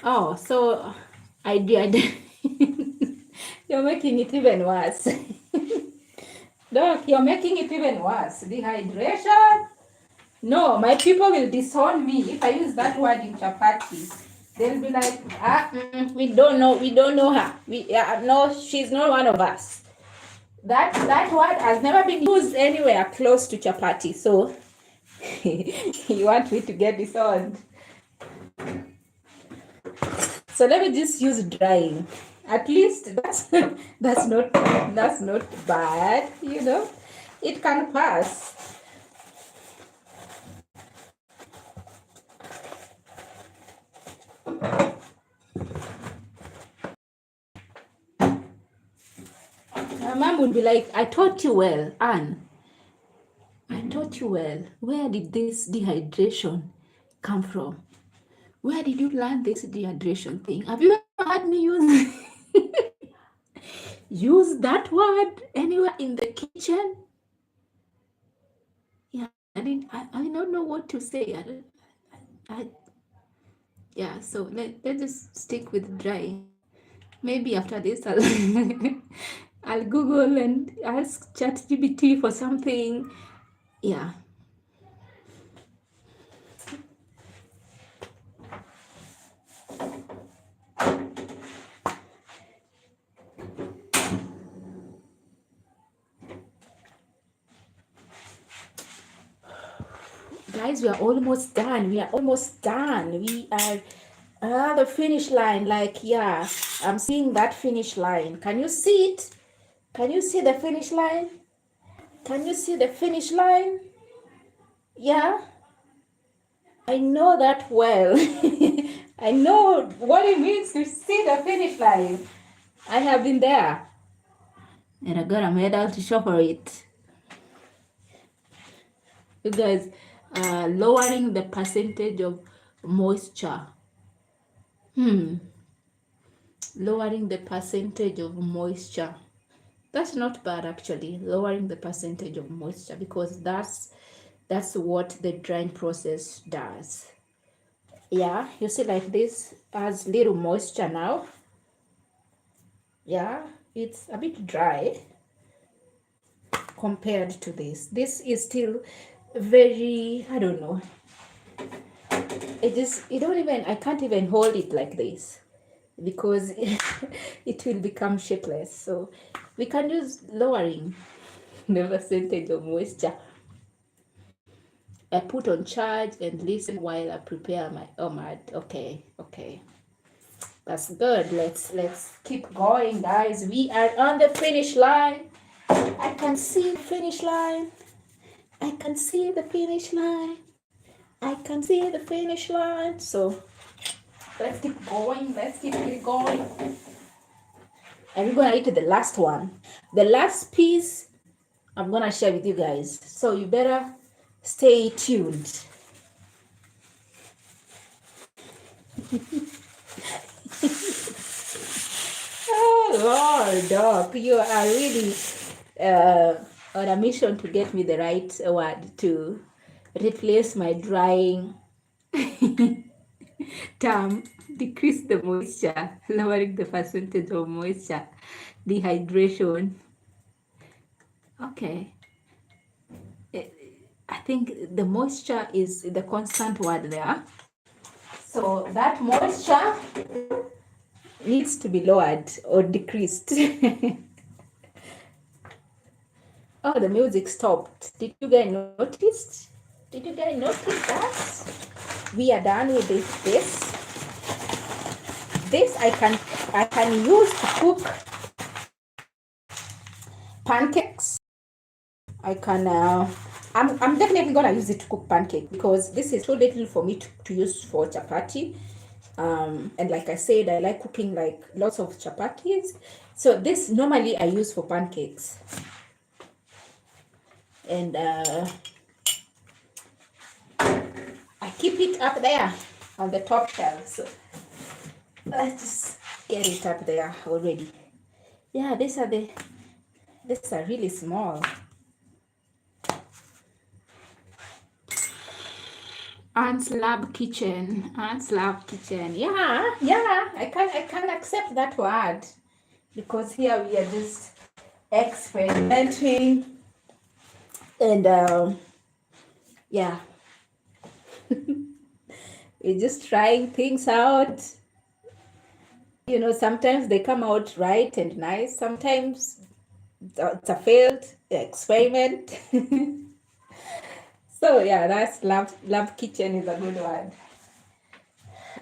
Oh, so I did. You're making it even worse. Doc, you're making it even worse. Dehydration? No, my people will disown me if I use that word in chapati. They'll be like, we don't know her. No, she's not one of us. That word has never been used anywhere close to chapati. So you want me to get disowned? So let me just use drying. At least that's not bad, It can pass. Mom would be like, I taught you well, Anne. I taught you well. Where did this dehydration come from? Where did you learn this dehydration thing? Have you ever heard me use that word anywhere in the kitchen? Yeah, I don't know what to say. Yeah, so let's just stick with dry. Maybe after this I'll Google and ask ChatGPT for something. Yeah. Guys, we are almost done. We are almost done. We are the finish line. Like, yeah, I'm seeing that finish line. Can you see it? Can you see the finish line? Can you see the finish line? Yeah, I know that well. I know what it means to see the finish line. I have been there. And I got a medal to show for it. You guys, lowering the percentage of moisture. Lowering the percentage of moisture. That's not bad actually, lowering the percentage of moisture, because that's what the drying process does. Yeah, you see, like this has little moisture now. Yeah, it's a bit dry compared to this. This is still very, I don't know. I can't even hold it like this because it will become shapeless. So we can use lowering the percentage of moisture. I put on charge and listen while I prepare my omelette. Okay. That's good. Let's keep going, guys. We are on the finish line. I can see the finish line. I can see the finish line. I can see the finish line. So let's keep going. Let's keep it going. And we're gonna eat the last one. The last piece I'm gonna share with you guys. So you better stay tuned. Oh Lord, Doc, you are really on a mission to get me the right word to replace my drying term. Decrease the moisture, lowering the percentage of moisture, dehydration. Okay. I think the moisture is the constant word there. So that moisture needs to be lowered or decreased. Oh, the music stopped. Did you guys notice? Did you guys notice that? We are done with this. This I can use to cook pancakes. I can I'm definitely gonna use it to cook pancake because this is too little for me to use for chapati. And like I said, I like cooking like lots of chapatis. So this normally I use for pancakes. And I keep it up there on the top shelf. So let's just get it up there already. Yeah, these are really small. Aunt's Lab Kitchen. Aunt's Lab Kitchen. Yeah, I can accept that word because here we are just experimenting and yeah, we're just trying things out. You know, sometimes they come out right and nice. Sometimes it's a failed experiment. So yeah, that's love kitchen is a good word.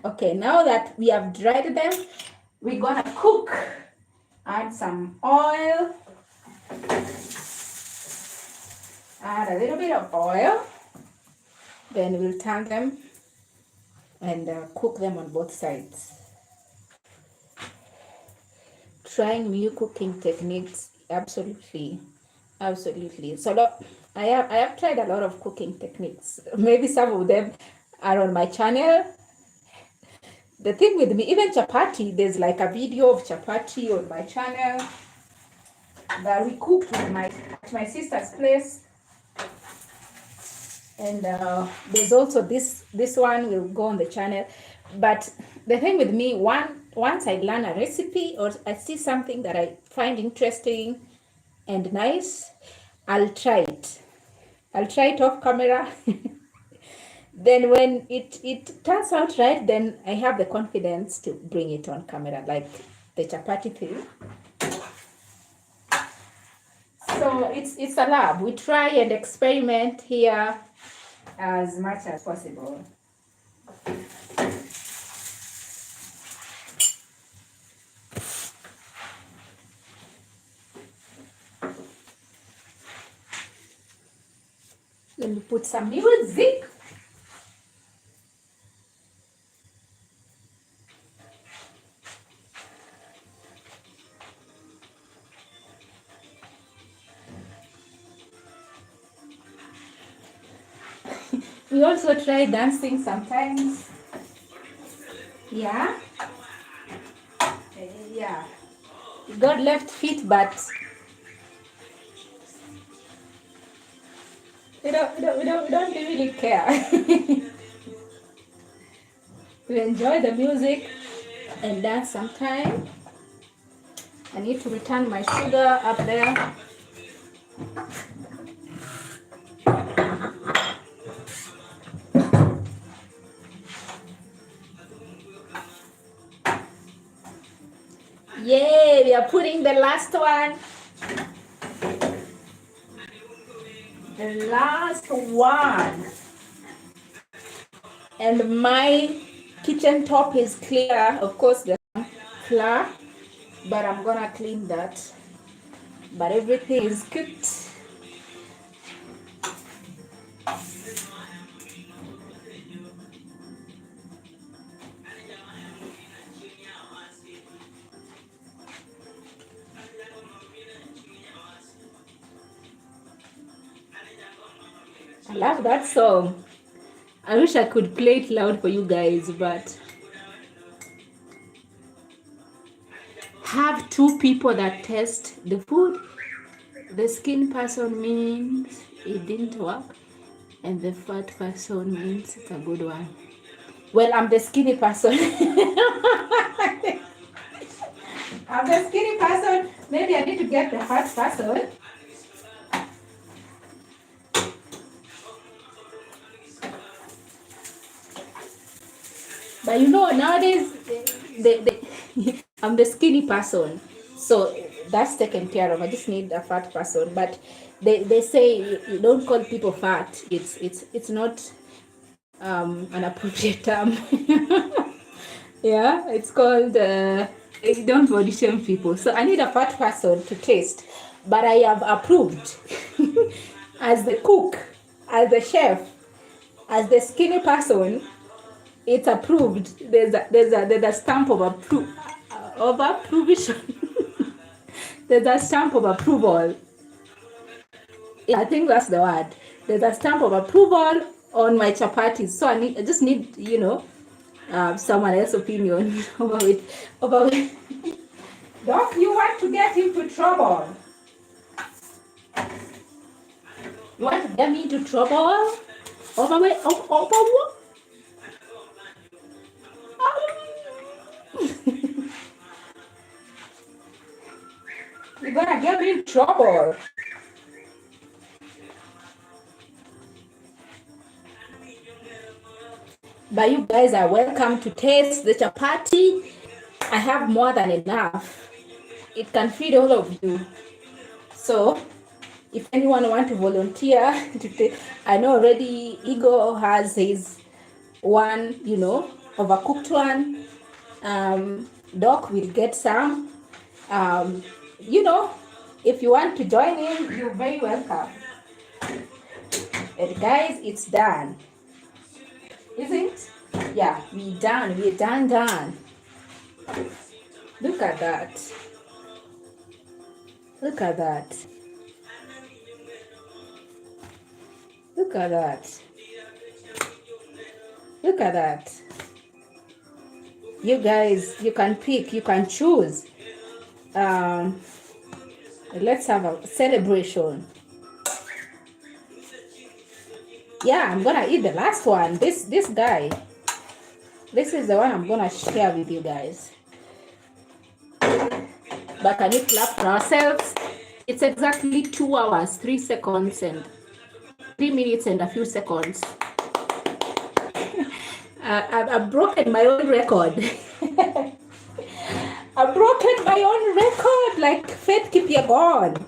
Okay, now that we have dried them, we're gonna cook. Add some oil. Add a little bit of oil. Then we'll turn them and cook them on both sides. Trying new cooking techniques Absolutely. Absolutely. So look, I have tried a lot of cooking techniques. Maybe some of them are on my channel. The thing with me, even chapati, there's like a video of chapati on my channel that we cooked with my sister's place. And there's also this one will go on the channel. But the thing with me, once I learn a recipe or I see something that I find interesting and nice, I'll try it. I'll try it off camera. Then when it turns out right, then I have the confidence to bring it on camera, like the chapati thing. So it's a lab. We try and experiment here as much as possible. Let me put some music. We also try dancing sometimes. Yeah. Yeah. God left feet, but we don't really care. We enjoy the music and dance sometime. I need to return my sugar up there. Yay, we are putting the last one. The last one. And my kitchen top is clear. Of course, the flour, but I'm gonna clean that. But everything is cooked. I love that song. I wish I could play it loud for you guys, but have two people that test the food. The skin person means it didn't work, and the fat person means it's a good one. Well, I'm the skinny person. I'm the skinny person. Maybe I need to get the fat person. But nowadays, I'm the skinny person. So that's taken care of. I just need a fat person. But they say you don't call people fat. It's not an appropriate term. Yeah, it's called you don't body shame people. So I need a fat person to taste. But I have approved as the cook, as the chef, as the skinny person. It's approved. There's a stamp of approval. There's a stamp of approval. I think that's the word. There's a stamp of approval on my chapatis. So I just need someone else's opinion about it. Don't you want to get into trouble? You want to get me into trouble? Over what? You're gonna get me in trouble. But you guys are welcome to taste the chapati. I have more than enough. It can feed all of you. So if anyone want to volunteer to take, I know already Igor has his one, overcooked one. Doc will get some. If you want to join in, you're very welcome. And guys, it's done. Is it? Yeah, we're done. Look at that. Look at that. Look at that. Look at that. You guys, you can pick, you can choose. Let's have a celebration. Yeah, I'm gonna eat the last one. This guy. This is the one I'm gonna share with you guys. But can you clap for ourselves? It's exactly 2 hours, 3 seconds, and 3 minutes and a few seconds. I've broken my own record. I've broken my own record, like Faith Kipyegon.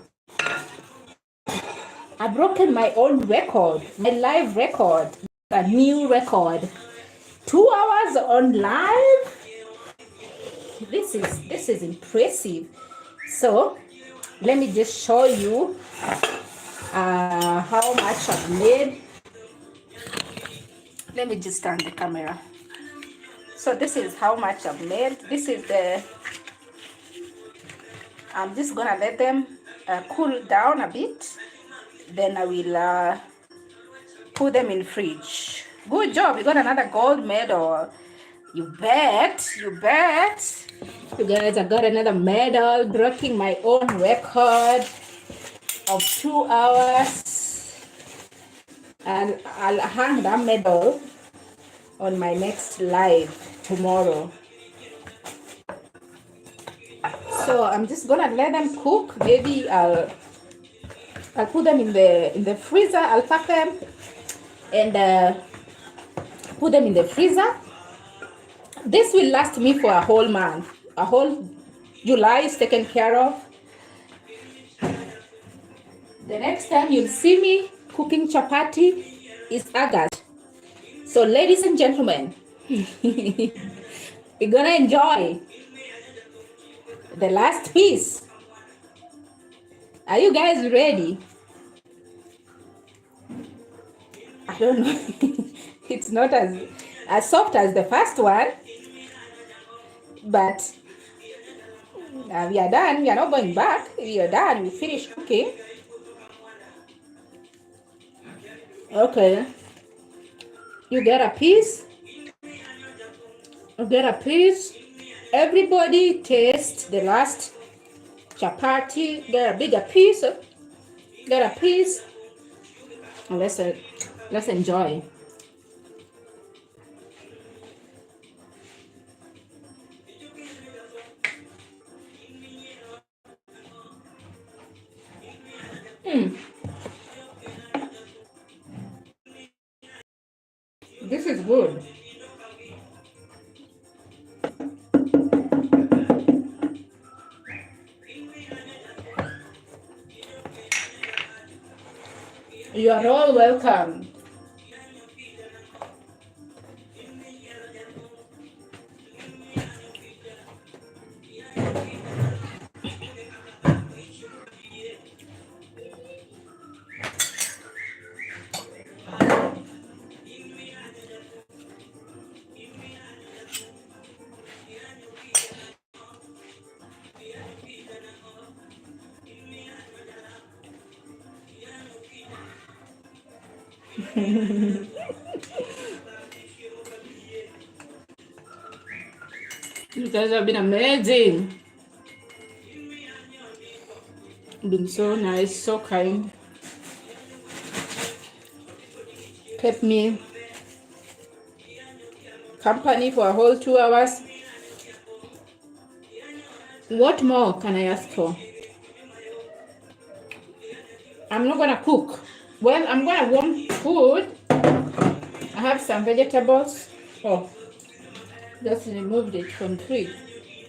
I've broken my own record, my live record, a new record. 2 hours on live. This is impressive. So let me just show you how much I've made. Let me just turn the camera. So this is how much I've made. This is the, I'm just gonna let them cool down a bit. Then I will put them in fridge. Good job, you got another gold medal. You bet, you bet. You guys, I got another medal, breaking my own record of 2 hours. And I'll hang that medal on my next live tomorrow. So I'm just gonna let them cook. Maybe I'll put them in the freezer. I'll pack them and put them in the freezer. This will last me for a whole month. A whole July is taken care of. The next time you'll see me cooking chapati is August. So ladies and gentlemen, you're gonna enjoy the last piece. Are you guys ready? I don't know. It's not as soft as the first one, but we are done. We are not going back. We are done. We finished cooking. Okay. You get a piece. You get a piece. Everybody taste the last chapati. Get a bigger piece. Get a piece. And let's enjoy. This is good. You are all welcome. You guys have been amazing. Been so nice, so kind. Kept me company for a whole 2 hours. What more can I ask for? I'm not gonna cook. Well, I'm gonna warm food. I have some vegetables. Oh, just removed it from the fridge.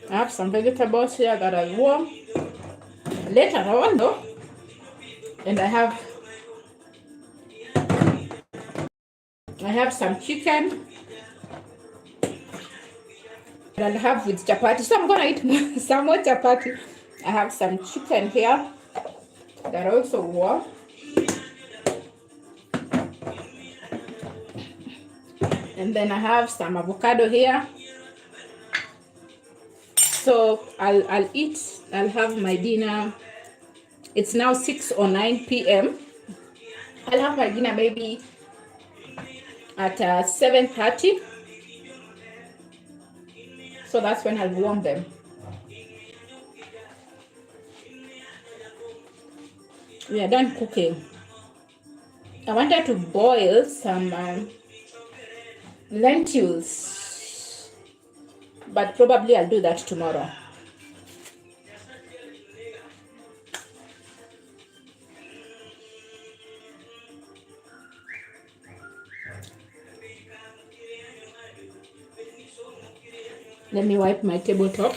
I have some vegetables here that I warm later on though. And I have some chicken that I'll have with chapati. So I'm gonna eat some more chapati. I have some chicken here that I also warm. And then I have some avocado here. So I'll eat. I'll have my dinner It's now 6 or 9 p.m. I'll have my dinner maybe at 7:30. So that's when I'll warm them. We are done cooking. I wanted to boil some lentils, but probably I'll do that tomorrow. Let me wipe my tabletop.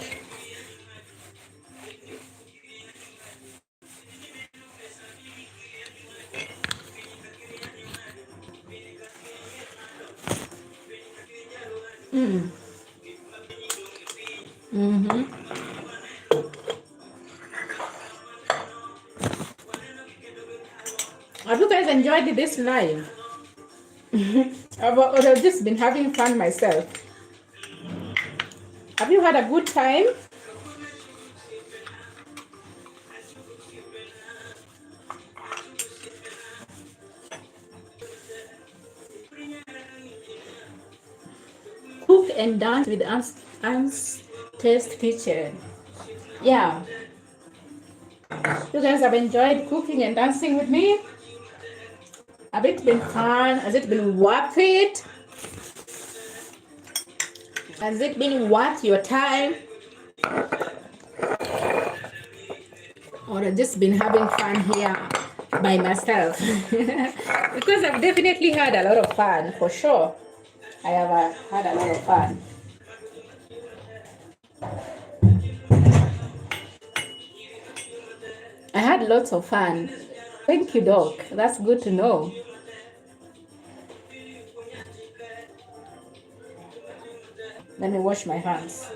Have you guys enjoyed this live? I've just been having fun myself. Have you had a good time? Cook and dance with Anne's Taste Kitchen. Yeah. You guys have enjoyed cooking and dancing with me? Have it been fun? Has it been worth it? Has it been worth your time? Or I've just been having fun here by myself? Because I've definitely had a lot of fun, for sure. I have had a lot of fun. I had lots of fun. Thank you, Doc. That's good to know. Let me wash my hands.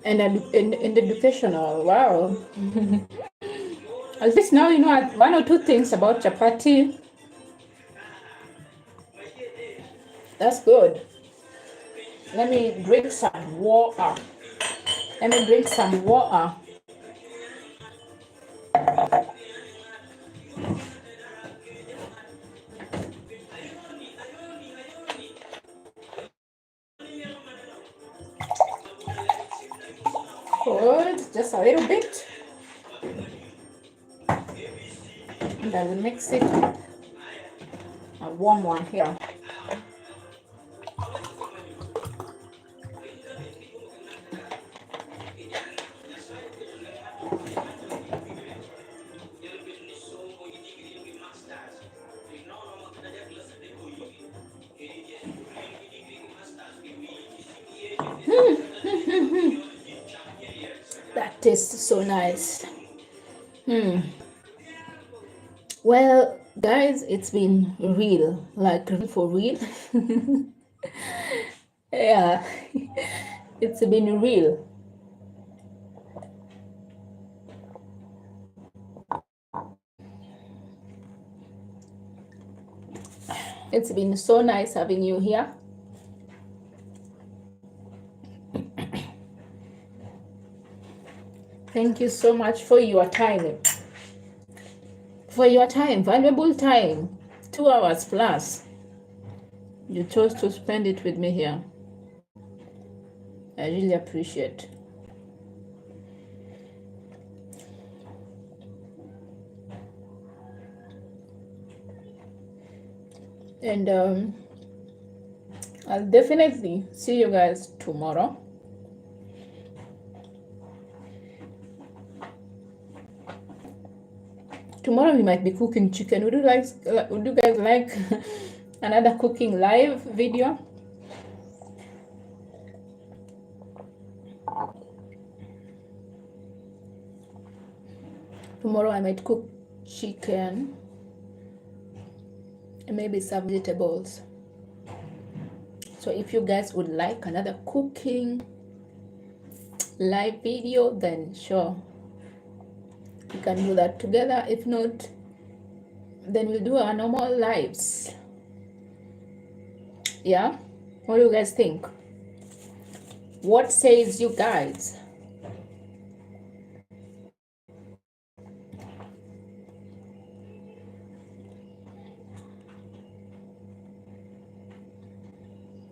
And educational, wow. At least now you know one or two things about chapati. That's good. Let me drink some water. Let me drink some water. Good, just a little bit. And I will mix it with a warm one here. That tastes so nice. Well, guys, it's been real, like for real. Yeah, it's been real. It's been so nice having you here. Thank you so much for your time. For your time, valuable time, 2 hours plus. You chose to spend it with me here. I really appreciate. And I'll definitely see you guys tomorrow. Tomorrow we might be cooking chicken. Would you guys like another cooking live video? Tomorrow I might cook chicken and maybe some vegetables. So if you guys would like another cooking live video, then sure, we can do that together. If not, then we'll do our normal lives. Yeah, what do you guys think? What says you guys?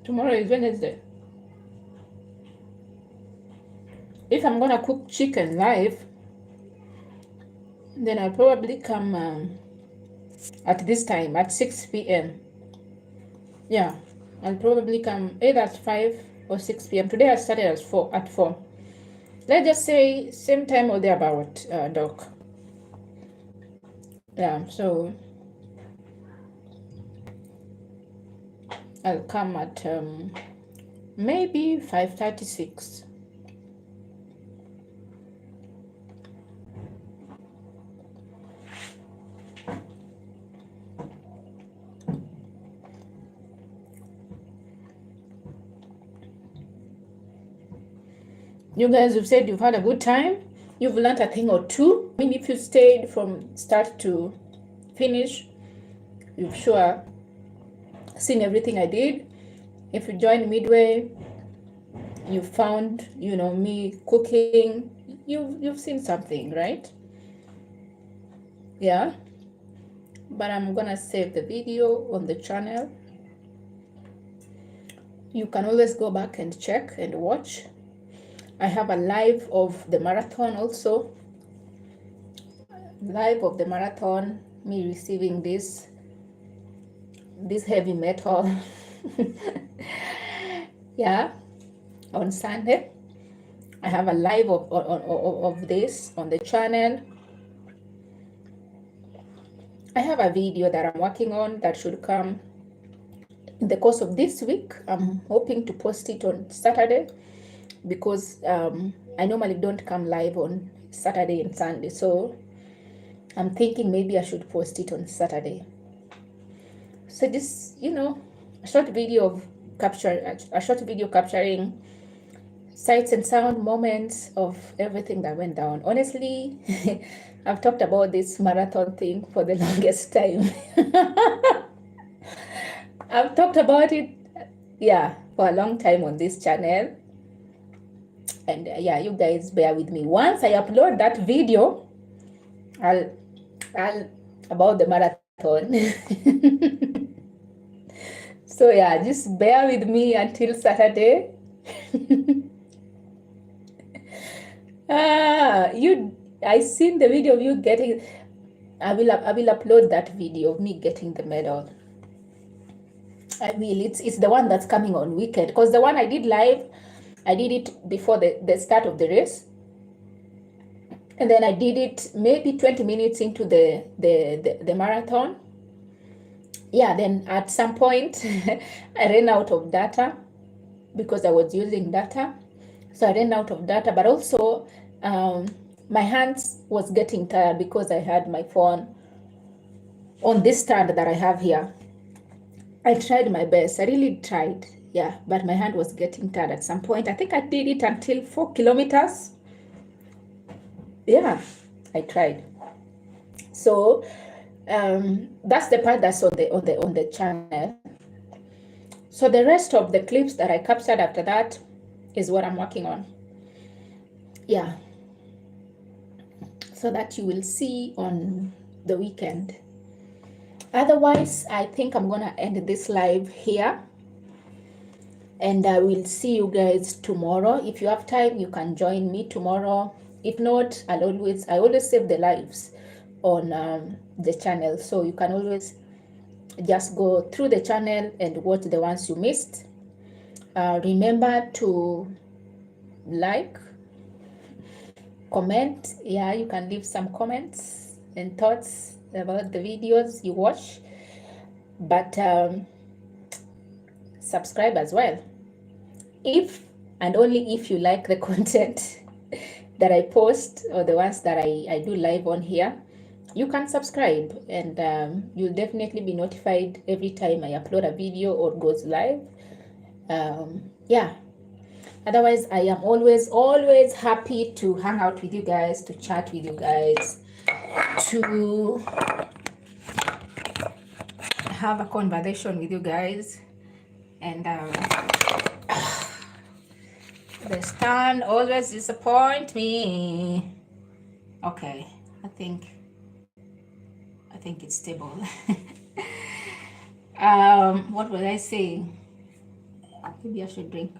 Tomorrow is Wednesday. If I'm gonna cook chicken live, then I'll probably come at this time at 6 p.m. Yeah, I'll probably come either at 5 or 6 p.m. Today I started at 4. Let's just say same time or thereabout, Doc. Yeah, so I'll come at maybe 5:36. You guys have said you've had a good time. You've learned a thing or two. I mean, if you stayed from start to finish, you've sure seen everything I did. If you joined midway, you found, me cooking. You've seen something, right? Yeah. But I'm gonna save the video on the channel. You can always go back and check and watch. I have a live of the marathon also. Live of the marathon, me receiving this heavy metal. Yeah, on Sunday. I have a live of this on the channel. I have a video that I'm working on that should come in the course of this week. I'm hoping to post it on Saturday, because I normally don't come live on Saturday and Sunday, so I'm thinking maybe I should post it on Saturday. So this, a short video capturing sights and sound moments of everything that went down. Honestly, I've talked about this marathon thing for the longest time. I've talked about it, for a long time on this channel. And you guys bear with me. Once I upload that video, I'll about the marathon. So just bear with me until Saturday. I seen the video of you getting. I will upload that video of me getting the medal. I will. It's the one that's coming on weekend, because the one I did live, I did it before the start of the race, and then I did it maybe 20 minutes into the marathon. Yeah, then at some point I ran out of data, because I was using data. So I ran out of data, but also my hands was getting tired because I had my phone on this stand that I have here. I tried my best. I really tried. Yeah, but my hand was getting tired at some point. I think I did it until 4 kilometers. Yeah, I tried. So that's the part that's on the channel. So the rest of the clips that I captured after that is what I'm working on. Yeah. So that you will see on the weekend. Otherwise, I think I'm gonna end this live here, and I will see you guys tomorrow. If you have time, you can join me tomorrow. If not, I always save the lives on the channel, so you can always just go through the channel and watch the ones you missed. Remember to like, comment. Yeah, you can leave some comments and thoughts about the videos you watch, but subscribe as well, if and only if you like the content that I post, or the ones that I do live on here. You can subscribe, and you'll definitely be notified every time I upload a video or goes live. Yeah, otherwise I am always happy to hang out with you guys, to chat with you guys, to have a conversation with you guys. And the stand always disappoint me. Okay, I think it's stable. What was I saying? Maybe I should drink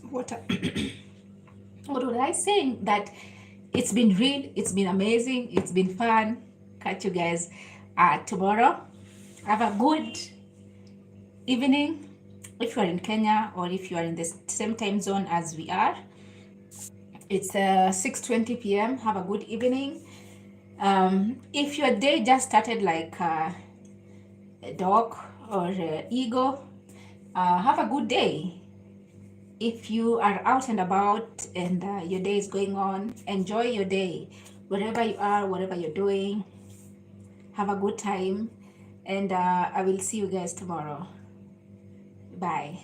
water. What was I saying? That it's been real, it's been amazing, it's been fun. Catch you guys tomorrow. Have a good evening if you are in Kenya, or if you are in the same time zone as we are. It's 6:20 p.m. Have a good evening. If your day just started like a dog or eagle, have a good day. If you are out and about and your day is going on, enjoy your day wherever you are, whatever you're doing. Have a good time, and I will see you guys tomorrow. Bye.